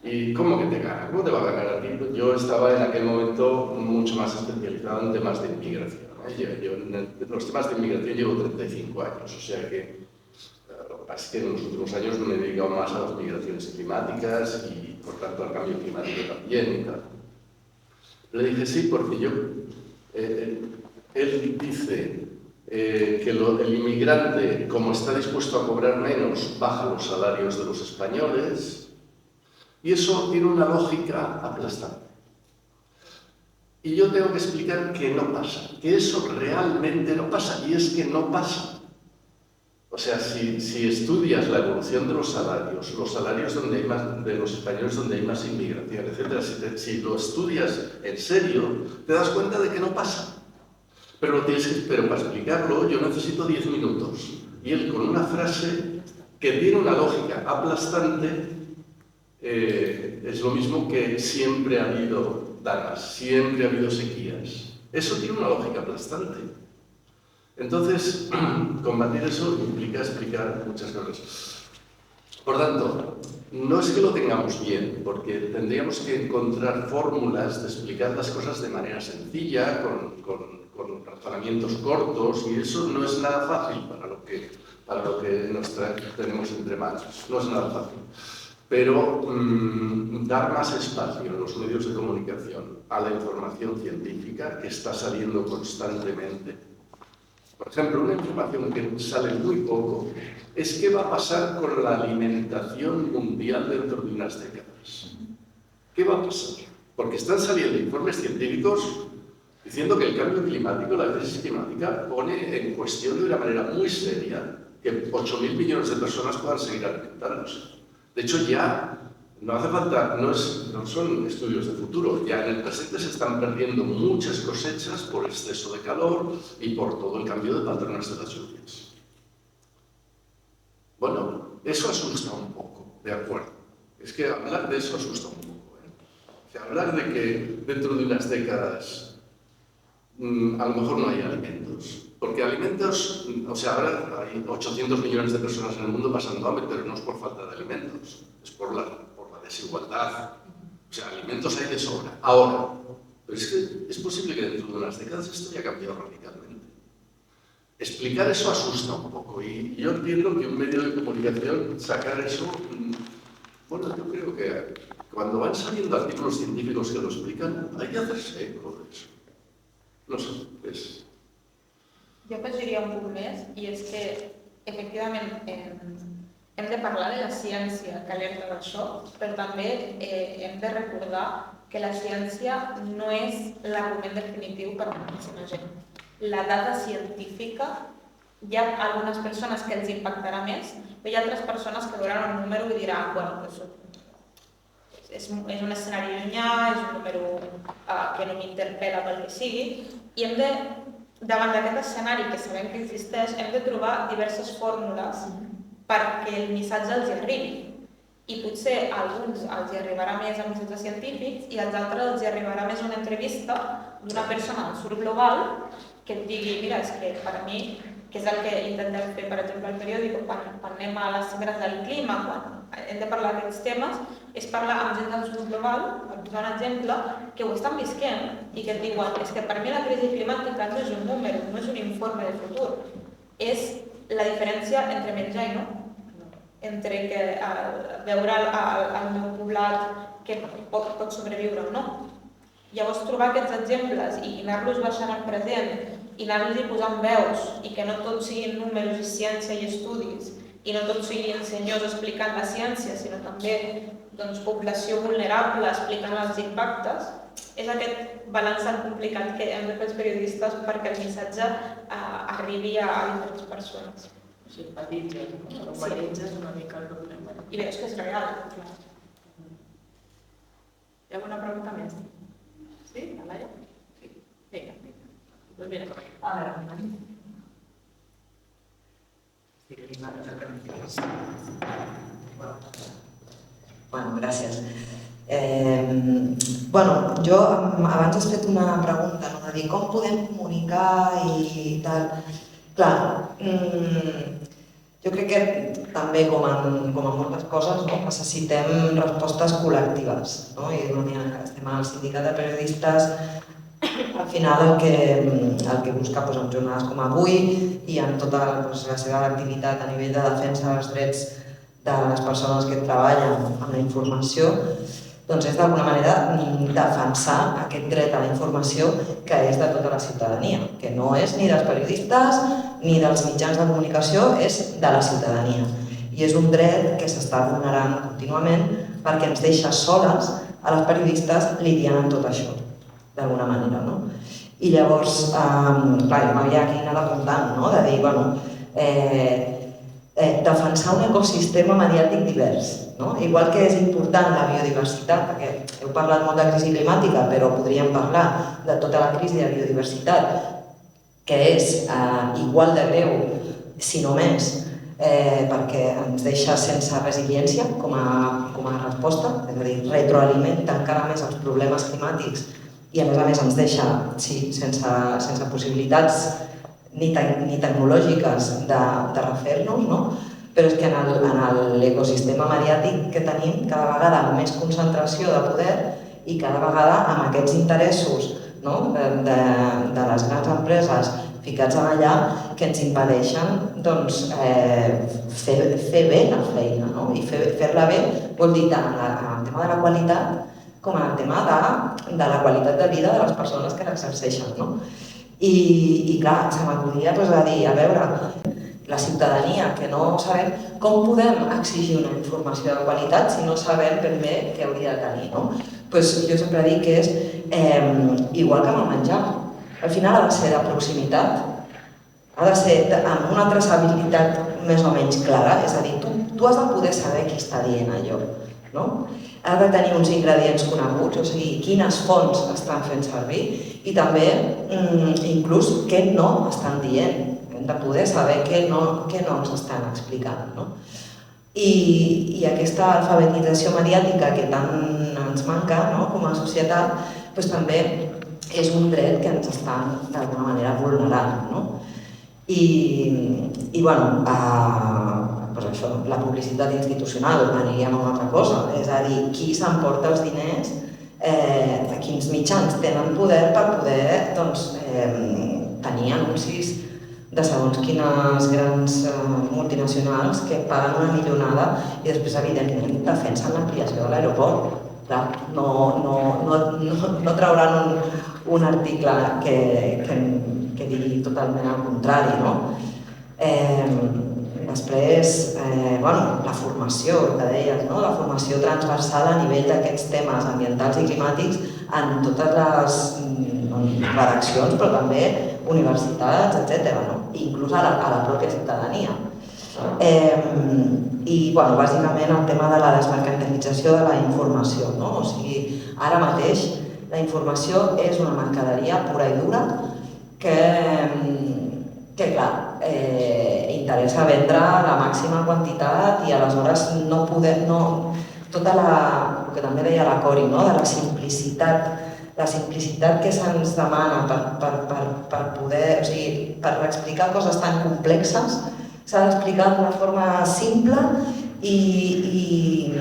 Speaker 4: ¿Y cómo que te gana? ¿Cómo te va a ganar a ti? Yo estaba en aquel momento mucho más especializado en temas de inmigración. Yo en los temas de inmigración llevo 35 años, o sea que lo que pasa es que en los últimos años me he dedicado más a las migraciones climáticas y por tanto al cambio climático también y tal. Le dije sí, porque él dice que el inmigrante, como está dispuesto a cobrar menos, baja los salarios de los españoles, y eso tiene una lógica aplastante. Y yo tengo que explicar que no pasa, que eso realmente no pasa, y es que no pasa. O sea, si estudias la evolución de los salarios donde hay más, de los españoles donde hay más inmigración, etc., si lo estudias en serio, te das cuenta de que no pasa. Pero para explicarlo yo necesito 10 minutos. Y él con una frase que tiene una lógica aplastante, es lo mismo que siempre ha habido dagas, siempre ha habido sequías. Eso tiene una lógica aplastante. Entonces, combatir eso implica explicar muchas cosas. Por tanto, no es que lo tengamos bien, porque tendríamos que encontrar fórmulas de explicar las cosas de manera sencilla, con razonamientos cortos, y eso no es nada fácil para lo que tenemos entre manos. No es nada fácil. Pero dar más espacio en los medios de comunicación a la información científica que está saliendo constantemente. Por ejemplo, una información que sale muy poco es qué va a pasar con la alimentación mundial dentro de unas décadas. ¿Qué va a pasar? Porque están saliendo informes científicos diciendo que el cambio climático, la crisis climática, pone en cuestión de una manera muy seria que 8.000 millones de personas puedan seguir alimentándose. De hecho, ya no hace falta, no son estudios de futuro, ya en el presente se están perdiendo muchas cosechas por exceso de calor y por todo el cambio de patrones de las lluvias. Bueno, eso asusta un poco, de acuerdo. Es que hablar de eso asusta un poco. O sea, hablar de que dentro de unas décadas a lo mejor no hay alimentos. Porque alimentos, o sea, ahora hay 800 millones de personas en el mundo pasando hambre, pero no es por falta de alimentos, es por la desigualdad. O sea, alimentos hay de sobra. Ahora, pero es que es posible que dentro de unas décadas esto haya cambiado radicalmente. Explicar eso asusta un poco y yo entiendo que un medio de comunicación, sacar eso, bueno, yo creo que cuando van saliendo artículos científicos que lo explican, hay que hacerse eco de eso. No sé, és...
Speaker 3: Jo afegiria un punt més, i és que, efectivament, hem de parlar de la ciència que alerta d'això, però també hem de recordar que la ciència no és l'argument definitiu per a moltíssima gent. La dada científica, hi ha algunes persones que els impactarà més, però hi ha altres persones que veuran un número i diran, bueno, és un escenari llunyà, és un número que no m'interpel·la pel que sigui, i hem de, davant d'aquest escenari que sabem que existeix, hem de trobar diverses fórmules perquè el missatge els arribi. I potser a alguns els arribarà més el missatge científic i als altres els arribarà més una entrevista d'una persona del sud global que et digui, mira, és que per a mi, que és el que intentem fer, per exemple, al periòdic, quan anem a les cimres del clima, quan hem de parlar d'aquests temes, és parlar amb gent del sud global, per posar un exemple, que ho estan visquent i que et diuen, és que per mi la crisi climàtica no és un número, no és un informe de futur, és la diferència entre menjar i no, entre veure el meu poblat que pot sobreviure o no. Llavors, trobar aquests exemples i anar-los baixant al present i anar-los posant veus i que no tot siguin números i ciència i estudis i no tot siguin senyors explicant la ciència, sinó també població vulnerable explicant els impactes, és aquest balanç tan complicat que hem de fer els periodistes perquè el missatge arribi a diferents persones.
Speaker 2: Simpatitzes, humanitzes una mica el problema.
Speaker 3: I veus que és real.
Speaker 2: Hi ha alguna pregunta més? Sí, la Laia? Sí. Vinga. Doncs mira, a veure.
Speaker 7: Bueno, gràcies. Jo abans has fet una pregunta, de dir com podem comunicar i tal. Clar, jo crec que també, com en moltes coses, necessitem respostes col·lectives. I que estem al sindicat de periodistes, al final el que busca en jornades com avui i en tota la seva activitat a nivell de defensa dels drets de les persones que treballen amb la informació, és d'alguna manera defensar aquest dret a la informació que és de tota la ciutadania, que no és ni dels periodistes ni dels mitjans de comunicació, és de la ciutadania. I és un dret que s'està vulnerant contínuament perquè ens deixa soles a les periodistes lidiant amb tot això, d'alguna manera. I llavors, clar, jo m'havia aquí anat apuntant, de dir, defensar un ecosistema mediàtic divers. Igual que és important la biodiversitat, perquè heu parlat molt de crisi climàtica, però podríem parlar de tota la crisi de biodiversitat, que és igual de greu, si no més, perquè ens deixa sense resiliència com a resposta, és a dir, retroalimenta encara més els problemes climàtics i a més ens deixa sense possibilitats ni tecnològiques de refer-nos, però és que en l'ecosistema mediàtic que tenim cada vegada amb més concentració de poder i cada vegada amb aquests interessos, no? de les grans empreses ficats allà que ens impedeixen doncs, fer bé la feina, no? I fer-la bé vol dir tant en el tema de la qualitat com en el tema de la qualitat de vida de les persones que l'exerceixen. No? I clar, se m'acudia a dir, a veure, la ciutadania, que no sabem com podem exigir una informació de qualitat si no sabem ben bé què hauria de tenir. No? Pues jo sempre dic que és igual que amb el menjar. Al final ha de ser de proximitat, ha de ser amb una traçabilitat més o menys clara, és a dir, tu has de poder saber qui està dient allò. No? Ha de tenir uns ingredients coneguts, o sigui, quines fonts estan fent servir i també inclús què no estan dient. Hem de poder saber què no ens estan explicant. No? I aquesta alfabetització mediàtica que tant ens manca, no? Com a societat, doncs també és un dret que ens estan d'alguna manera vulnerant. No? I bueno, doncs això, la publicitat institucional, aniríem a una altra cosa, és a dir, qui s'emporta els diners, quins mitjans tenen poder per poder doncs, tenir anuncis de segons quines grans multinacionals que paguen una milionada i després, evidentment, defensen l'ampliació de l'aeroport. No trauran un article que digui totalment el contrari. No? Després, la formació, que deies, no? La formació transversal a nivell d'aquests temes ambientals i climàtics en totes les redaccions, però també universitats, etc. No? Inclús a la pròpia ciutadania. I bàsicament el tema de la desmercantilització de la informació. No? O sigui, ara mateix la informació és una mercaderia pura i dura que clar, interessa vendre la màxima quantitat i aleshores no poder... Tota el que també deia la Cori, no? De la simplicitat que se'ns demana per poder... O sigui, per explicar coses tan complexes s'ha d'explicar d'una forma simple i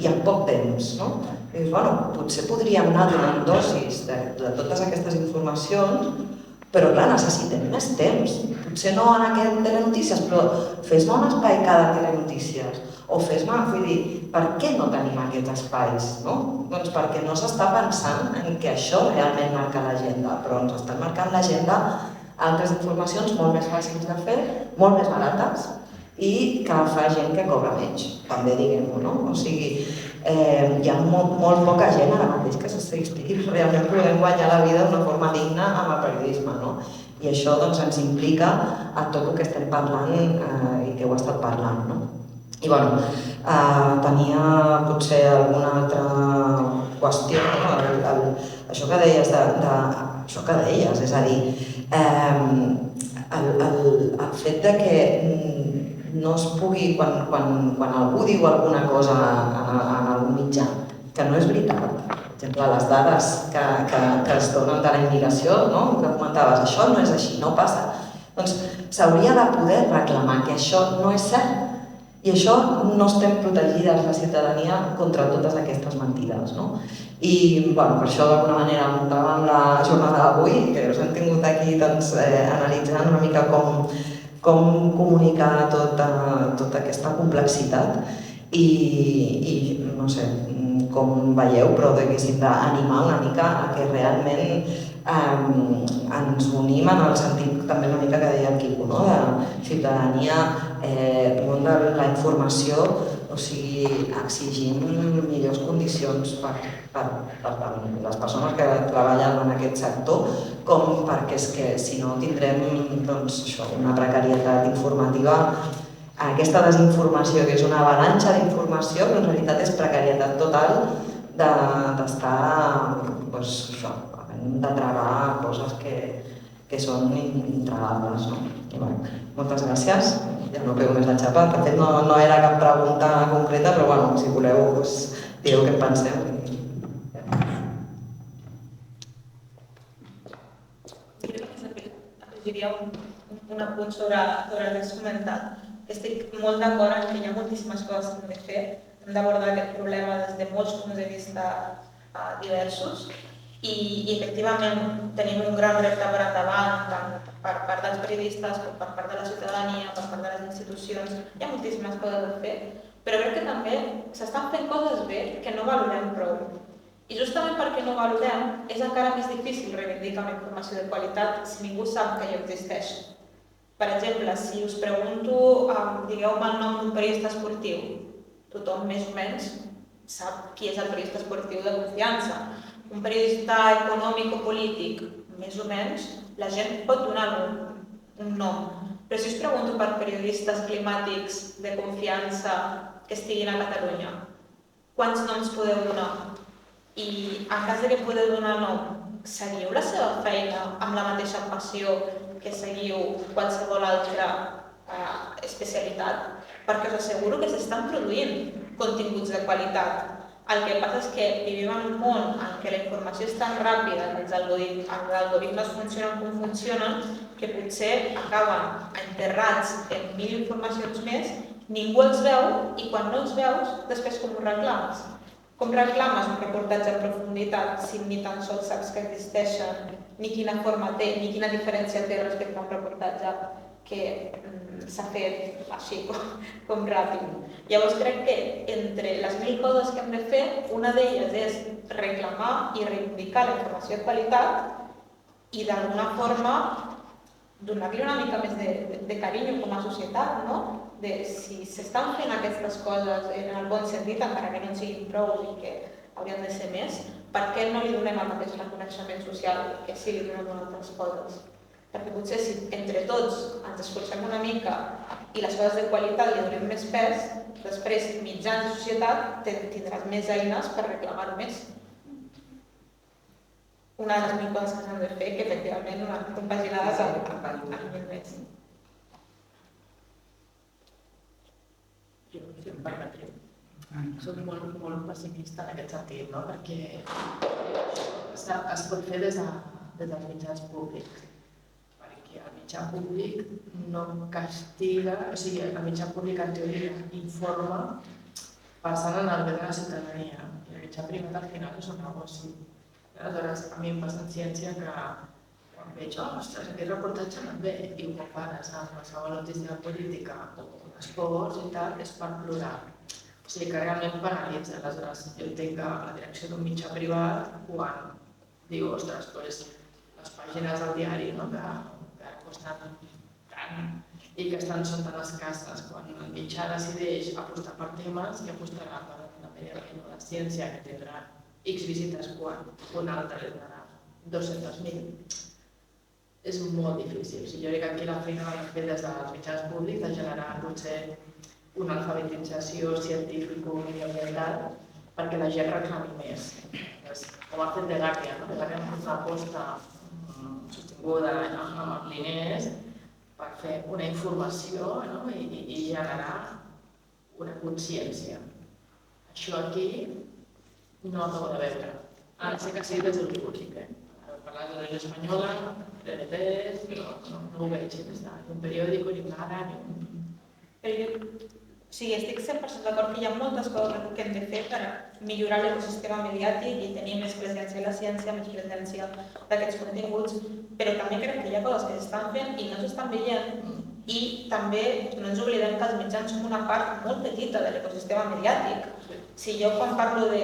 Speaker 7: en poc temps. No? Dius, potser podríem anar donant dosis de totes aquestes informacions, però clar, necessitem més temps. Potser no en aquest telenotícies, però fes-me un espai cada telenotícies. O fes-me, vull dir, per què no tenim aquests espais? No? Doncs perquè no s'està pensant en que això realment marca l'agenda, però ens estan marcant l'agenda altres informacions molt més fàcils de fer, molt més barates i que fa gent que cobra menys, també diguem-ho, no? O sigui, hi ha molt poca gent ara mateix que s'expliqui que realment podem guanyar la vida d'una forma digna amb el periodisme, no? I això doncs, ens implica a tot el que estem parlant i que heu estat parlant, no? I tenia potser alguna altra qüestió, no? Això que deies, és a dir, el fet de que no es pugui, quan algú diu alguna cosa en algun mitjà que no és veritat, per exemple, les dades que es donen de la immigració, no? Que comentaves, això no és així, no passa, doncs s'hauria de poder reclamar que això no és cert. I això no estem protegides la ciutadania contra totes aquestes mentides. No? I per això d'alguna manera muntàvem la jornada d'avui, que us hem tingut aquí analitzant una mica com comunicar tota aquesta complexitat i no sé com veieu, però haguéssim d'animar una mica a que realment ens unim en el sentit també una mica que deia el Quico, no? De ciutadania, món de la informació, o sigui, exigim millors condicions per les persones que treballen en aquest sector, com perquè és que si no tindrem una precarietat informativa, aquesta desinformació, que és una avalanxa d'informació, però en realitat és precarietat total d'estar de tragar coses que són intragables. Moltes gràcies, ja no pego més la xapa, de fet no era cap pregunta concreta, però si voleu digueu què en penseu.
Speaker 3: Afegiria un apunt sobre el que has comentat. estic molt d'acord en que hi ha moltíssimes coses que hem de fer, hem d'abordar aquest problema des de molts punts de vista diversos i efectivament tenim un gran repte per endavant, tant per part dels periodistes com per part de la ciutadania, per part de les institucions. Hi ha moltíssimes coses a fer, però crec que també s'estan fent coses bé que no valorem prou. I justament perquè no valorem és encara més difícil reivindicar una informació de qualitat si ningú sap que ja existeix. Per exemple, si us pregunto, digueu-me el nom d'un periodista esportiu, tothom més o menys sap qui és el periodista esportiu de confiança. Un periodista econòmic o polític, més o menys, la gent pot donar un nom. Però si us pregunto per periodistes climàtics de confiança que estiguin a Catalunya, quants noms podeu donar? I en cas que podeu donar nom, seguiu la seva feina amb la mateixa passió que seguiu qualsevol altra especialitat? Perquè us asseguro que s'estan produint continguts de qualitat. El que passa és que vivim en un món en què la informació és tan ràpida, que els algoritmes funcionen com funcionen, que potser acaben enterrats en 1000 informacions més, ningú els veu i quan no els veus, després com ho reclames? Com reclames un reportatge en profunditat si ni tan sols saps que existeixen, ni quina forma té, ni quina diferència té respecte a un reportatge que s'ha fet així com ràpid. Llavors crec que entre les 1000 coses que hem de fer, una d'elles és reclamar i reivindicar la informació de qualitat i d'alguna forma donar-li una mica més de carinyo com a societat, no? De si s'estan fent aquestes coses en el bon sentit, encara que no en siguin prou i que haurien de ser més, per què no li donem el mateix reconeixement social que si li donem a altres coses? Perquè potser si entre tots ens esforcem una mica i les coses de qualitat li donem més pes, després mitjans de societat tindràs més eines per reclamar-ho més. Una de les 1000 coses que s'han de fer, que efectivament van compaginades amb 1000 més.
Speaker 2: Jo, si em permetreu, soc molt pessimista en aquest sentit, no? Perquè es pot fer des dels mitjans públics. Perquè el mitjà públic no castiga, o sigui, el mitjà públic en teoria informa pensant en el bé de la ciutadania. I el mitjà privat al final és un negoci. Aleshores, a mi em passa en ciència que quan veig, ostres, aquest reportatge anat bé, i ho compares amb qualsevol notícia política o esports i tal, és per plorar. O sigui que realment penalitza. Aleshores, jo entenc que la direcció d'un mitjà privat, quan diu, ostres, doncs les pàgines del diari, no, que costen tant i que estan són tan escasses, quan el mitjà decideix apostar per temes i apostarà per la medi o la ciència, que tindrà X visites quan un altre li donarà 200.000. És molt difícil. Jo crec que aquí la feina l'hem fet des dels mitjans públics de generar potser una alfabetització científico-mediambiental perquè la gent reclami més. Com ha fet Degàquia, no? Degàquia ha fet una aposta sostinguda amb els diners per fer una informació i generar una consciència. Això aquí no acabo de veure. Ha de ser que sigui des del públic. Parlar de la espanyola, de TV3, no ho veig des d'un periòdic, ni nada, ni un...
Speaker 3: Sí, estic 100% d'acord que hi ha moltes coses que hem de fer per millorar l'ecosistema mediàtic i tenir més presència a la ciència, més presència d'aquests continguts, però també crec que hi ha coses que s'estan fent i no s'estan veient i també no ens oblidem que els mitjans són una part molt petita de l'ecosistema mediàtic. Si jo quan parlo de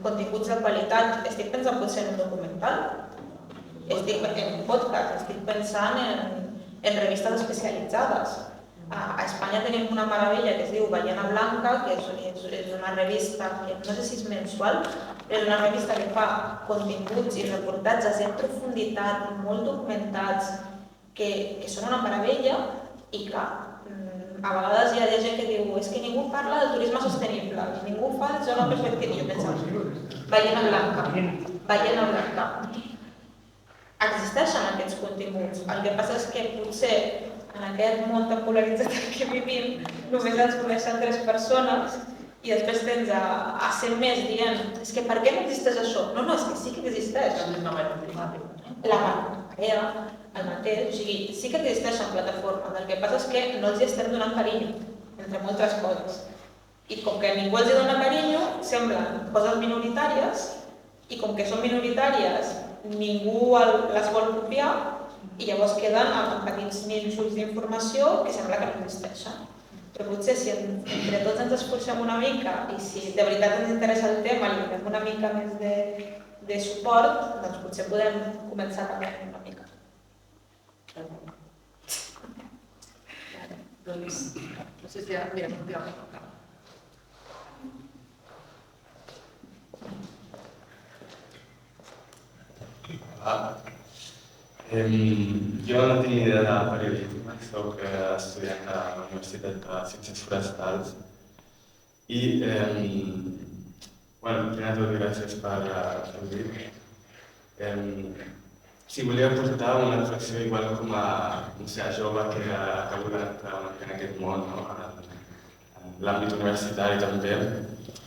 Speaker 3: continguts de qualitat estic pensant potser en un documental, estic en un podcast, estic pensant en revistes especialitzades. A Espanya tenim una meravella que es diu Ballena Blanca, que és una revista que no sé si és mensual, però és una revista que fa continguts i reportatges en profunditat, molt documentats, que són una meravella i que a vegades hi ha gent que diu és que ningú parla del turisme sostenible, ningú fa des d'una perspectiva. Jo pensava, Ballena Blanca. Existeixen aquests continguts. El que passa és que potser en aquest món tan polaritzat que vivim només ens coneixen 3 persones i després tens a 100 més dient és que per què no existeix això? No, és que sí que existeix. tarea, el mateix, o sigui, sí que existeixen plataformes, el que passa és que no els estem donant carinyo, entre moltes coses. I com que ningú els dona carinyo, semblen coses minoritàries, i com que són minoritàries, ningú les vol copiar, i llavors queden amb petits nínxols d'informació que sembla que no existeixen. Però potser si entre tots ens esforcem una mica i si de veritat ens interessa el tema i donem una mica més de suport, doncs potser podem començar a canviar una mica.
Speaker 2: Doncs, no sé si ja... Mira,
Speaker 8: Jo no tinc ni idea de periodisme, soc estudiant a la Universitat de Ciències Forestals i, primer de tot, gràcies per venir. Sí, volia portar una reflexió igual com a jove que ha volat en aquest món, en l'àmbit universitari també.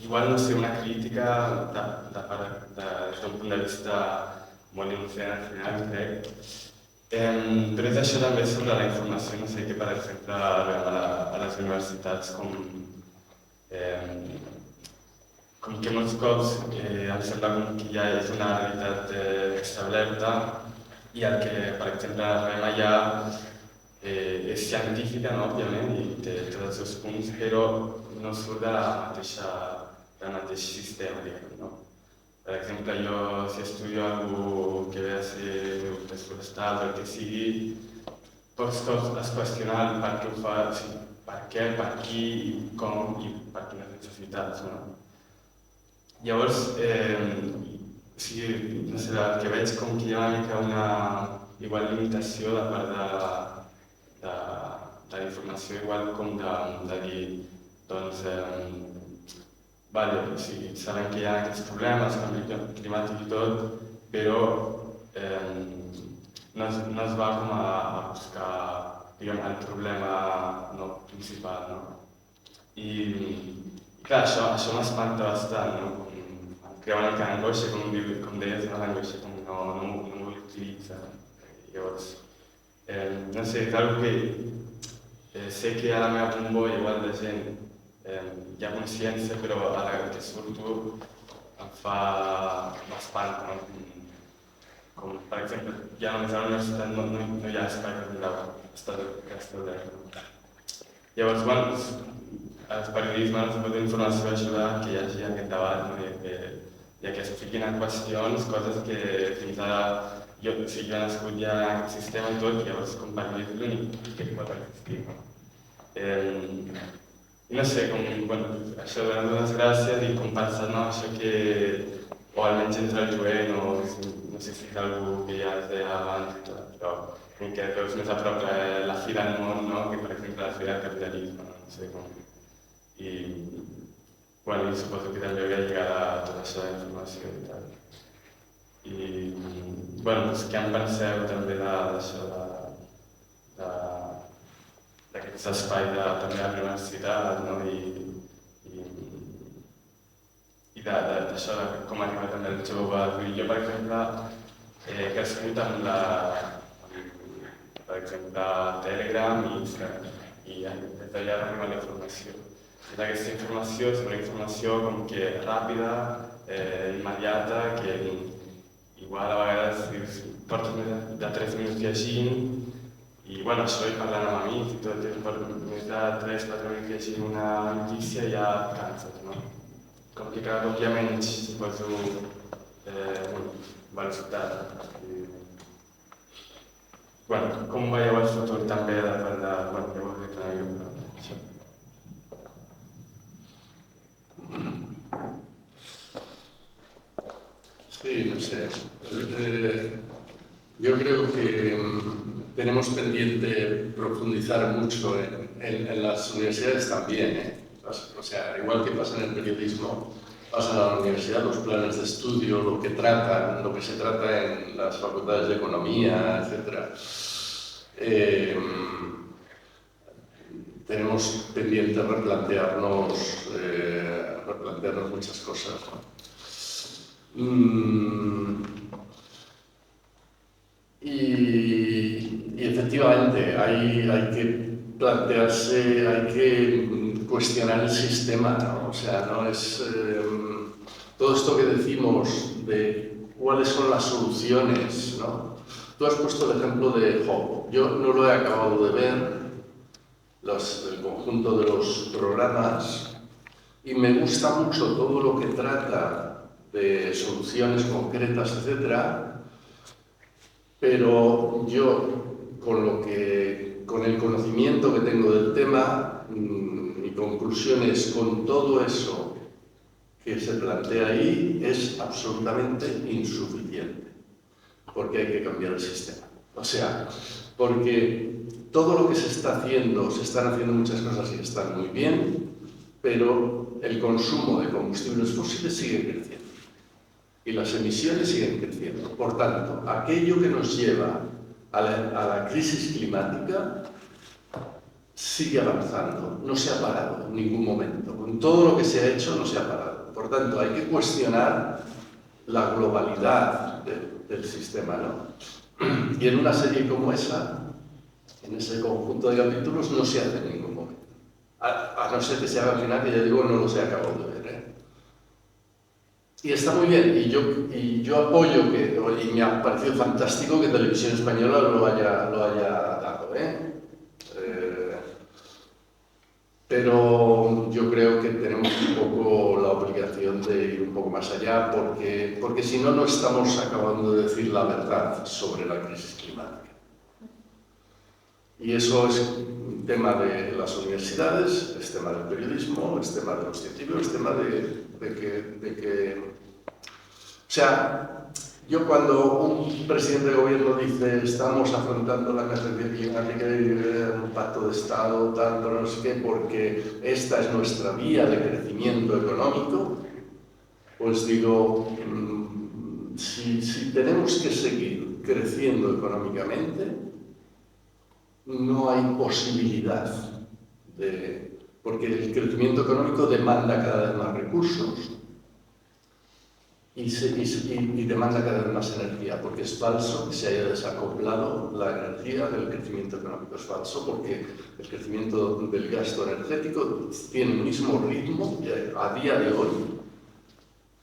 Speaker 8: Igual, no sé, una crítica des d'un punt de vista molt innocent al final, crec. Però és això també sobre la informació, no sé, que per exemple a les universitats com que molts cops em sembla que ja és una realitat establerta i el que, per exemple, fem allà és científica, no, òbviament, i té tots els seus punts, però no surt del mateix sistema, diguem, no? Per exemple, jo, si estudio algú que ve a ser productes forestals o el que sigui, pocs cops es qüestiona el per què ho fa, o sigui, per què, per qui, com i per quines necessitats, no? Llavors, no sé, el que veig com que hi ha una mica una limitació de part de la informació, igual com de dir, doncs, o sigui, sabem que hi ha aquests problemes, canvi climàtic i tot, però no es va com a buscar, diguem, el problema principal, no? I clar, això m'espanta bastant, no? Em crea una mica d'angoixa, com deies, l'angoixa com no m'ho utilitza. Llavors, no sé, és una cosa que sé que a la meva bombolla, igual de gent, hi ha consciència, però ara que surto m'espanta, no? Com, per exemple, ja només a la universitat no hi ha espai per mirar establert. Llavors, el periodisme, el suport d'informació ajuda que hi hagi aquest debat, no? I que es fiquin en qüestions, coses que fins ara jo he nascut ja en aquest sistema i tot, llavors com periodista és l'únic que pot existir. No sé, això de les gràcies i com pensar, no, això que, o almenys entre el jovent, o no sé si és algú que ja es deia abans i tot, però com que veus més a prop la fi del món, no? Que per exemple la fi del capitalisme, no sé com. I suposo que també hauria lligat a tot això d'informació i tal. I què en penseu també d'això, d'aquests espais també a la universitat, no? I d'això, de com arriba també el jove. Jo, per exemple, he crescut amb per exemple, Telegram i Instagram, i des d'allà arriba la informació. Aquesta informació és una informació com que ràpida, immediata, que igual a vegades portes més de 3 minuts llegint i això i parlant amb amics i tot, més de 3-4 minuts llegint una notícia ja et canses, no? Com que cada cop hi ha menys, suposo, velocitat. Com veieu el futur també de part de... ja ho he dit una mica, però això.
Speaker 4: Sí, no sé. Yo creo que tenemos pendiente profundizar mucho en las universidades también, ¿eh? O sea, igual que pasa en el periodismo, pasa en la universidad, los planes de estudio, lo que se trata en las facultades de economía, etc. Tenemos pendiente replantearnos muchas cosas, ¿no? Y Y efectivamente hay que plantearse, hay que cuestionar el sistema, ¿no? O sea, no es todo esto que decimos de cuáles son las soluciones, ¿no? Tú has puesto el ejemplo de Job. Yo no lo he acabado de ver, el conjunto de los programas, y me gusta mucho todo lo que trata de soluciones concretas, etcétera, pero yo, con el conocimiento que tengo del tema, mi conclusión es, con todo eso que se plantea ahí, es absolutamente insuficiente, porque hay que cambiar el sistema. O sea, porque todo lo que se está haciendo, se están haciendo muchas cosas y están muy bien, pero el consumo de combustibles fósiles sigue creciendo y las emisiones siguen creciendo. Por tanto, aquello que nos lleva a la crisis climática sigue avanzando, no se ha parado en ningún momento. Con todo lo que se ha hecho no se ha parado. Por tanto, hay que cuestionar la globalidad del sistema, ¿no? Y en una serie como esa, en ese conjunto de capítulos, no se hace en ningún momento. A no ser que se haga al final, que ya digo, no los he acabado de ver, ¿eh? Y está muy bien, y yo apoyo y me ha parecido fantástico que Televisión Española lo haya dado, ¿eh? Pero yo creo que tenemos un poco la obligación de ir un poco más allá, porque si no, no estamos acabando de decir la verdad sobre la crisis climática. Y eso es un tema de las universidades, es tema del periodismo, es tema de los científicos, es tema de que... O sea, yo cuando un presidente de gobierno dice estamos afrontando la emergencia climática y un pacto de Estado, tal, no sé qué, porque esta es nuestra vía de crecimiento económico, pues digo, si tenemos que seguir creciendo económicamente, no hay posibilidad porque el crecimiento económico demanda cada vez más recursos y demanda cada vez más energía, porque es falso que se haya desacoplado la energía del crecimiento económico. Es falso porque el crecimiento del gasto energético tiene el mismo ritmo a día de hoy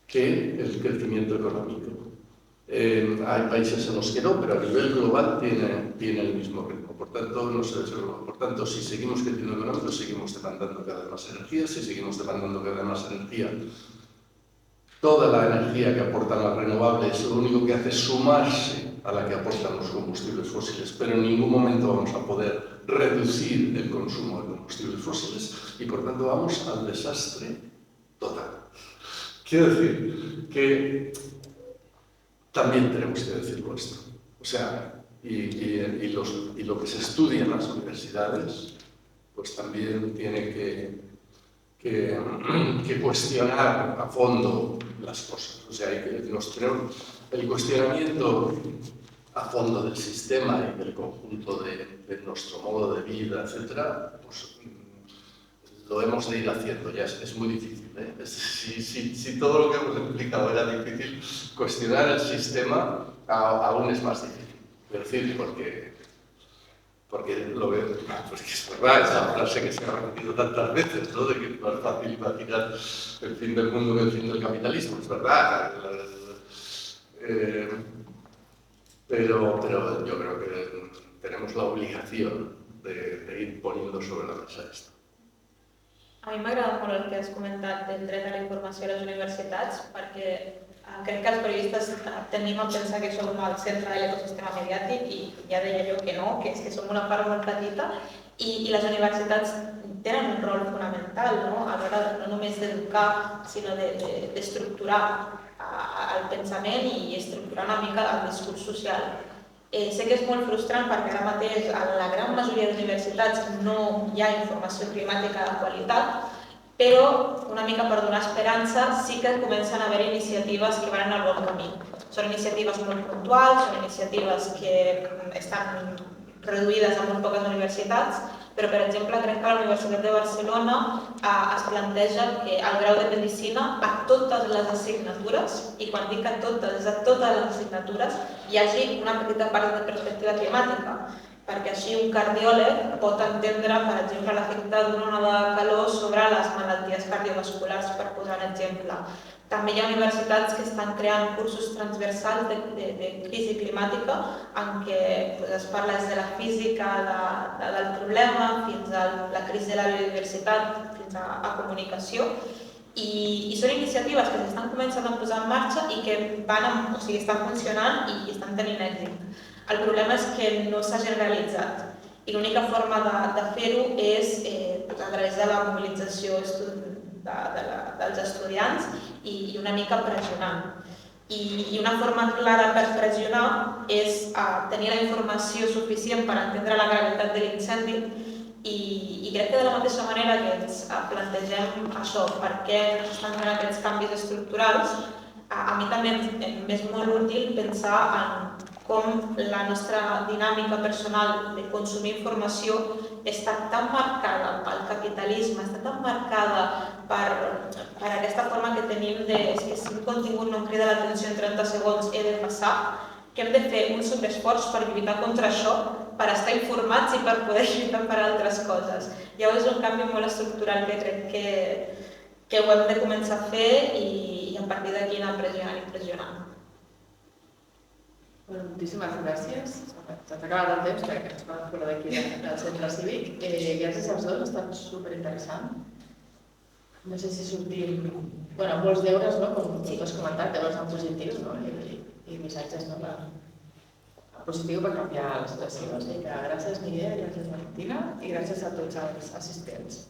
Speaker 4: que el crecimiento económico. Hay países en los que no, pero a nivel global tiene el mismo ritmo. Por tanto, no se desacople. Por tanto, si seguimos creciendo económico, seguimos demandando cada vez más energía. Si seguimos demandando cada vez más energía, toda la energía que aportan las renovables lo único que hace es sumarse a la que aportan los combustibles fósiles, pero en ningún momento vamos a poder reducir el consumo de combustibles fósiles y por tanto vamos al desastre total. Quiero decir que también tenemos que decirlo esto. O sea, y lo que se estudia en las universidades, pues también tiene que cuestionar a fondo las cosas. O sea, el cuestionamiento a fondo del sistema y del conjunto de nuestro modo de vida, etcétera, pues lo hemos de ir haciendo. Ya es muy difícil, ¿eh? Si todo lo que hemos explicado era difícil, cuestionar el sistema aún es más difícil. Es decir, porque es verdad esa frase que se ha repetido tantas veces, ¿no? De que es más fácil imaginar el fin del mundo que el fin del capitalismo. Es verdad. Pero yo creo que tenemos la obligación de ir poniendo sobre la mesa esto.
Speaker 3: A mi m'agrada molt el que has comentat del dret a la informació a les universitats, perquè crec que els periodistes tenim a pensar que som al centre de l'ecosistema mediàtic i ja deia jo que no, que és que som una part molt petita i les universitats tenen un rol fonamental, no? A l'hora no només d'educar, sinó d'estructurar el pensament i estructurar una mica el discurs social. Sé que és molt frustrant perquè ara mateix en la gran majoria d'universitats no hi ha informació climàtica de qualitat, però una mica per donar esperança sí que comencen a haver iniciatives que van en el bon camí. Són iniciatives molt puntuals, són iniciatives que estan reduïdes a molt poques universitats, però per exemple crec que a la Universitat de Barcelona es planteja que el grau de Medicina a totes les assignatures, i quan dic a totes, és a totes les assignatures, hi hagi una petita part de perspectiva climàtica, perquè així un cardiòleg pot entendre, per exemple, l'efecte d'una onada de calor sobre les malalties cardiovasculars, per posar un exemple. També hi ha universitats que estan creant cursos transversals de crisi climàtica en què es parla des de la física del problema fins a la crisi de la biodiversitat, fins a comunicació. I són iniciatives que s'estan començant a posar en marxa i que estan funcionant i estan tenint èxit. El problema és que no s'hagin realitzat i l'única forma de fer-ho és a través de la mobilització dels estudiants i una mica pressionant. I una forma clara per pressionar és tenir la informació suficient per entendre la gravetat de l'incendi i crec que de la mateixa manera que ens plantegem això, per què s'estan fent aquests canvis estructurals, a mi també m'és molt útil pensar en com la nostra dinàmica personal de consumir informació està tan marcada pel capitalisme, està tan marcada per aquesta forma que tenim de que si un contingut no em crida l'atenció en 30 segons he de passar, que hem de fer un sobreesforç per lluitar contra això, per estar informats i per poder lluitar per altres coses. Llavors és un canvi molt estructural que crec que ho hem de començar a fer i a partir d'aquí anar pressionant i pressionant.
Speaker 2: Moltíssimes gràcies. S'ha acabat el temps, crec que ens vam fora d'aquí del centre cívic. Gràcies als dos, ha estat superinteressant. No sé si sortim... Bueno, molts deures, no? Com tu has comentat, deures en positius, no? I missatges, no? Positiu per canviar la situació. O sigui que gràcies, Miguel, gràcies, Valentina, i gràcies a tots els assistents.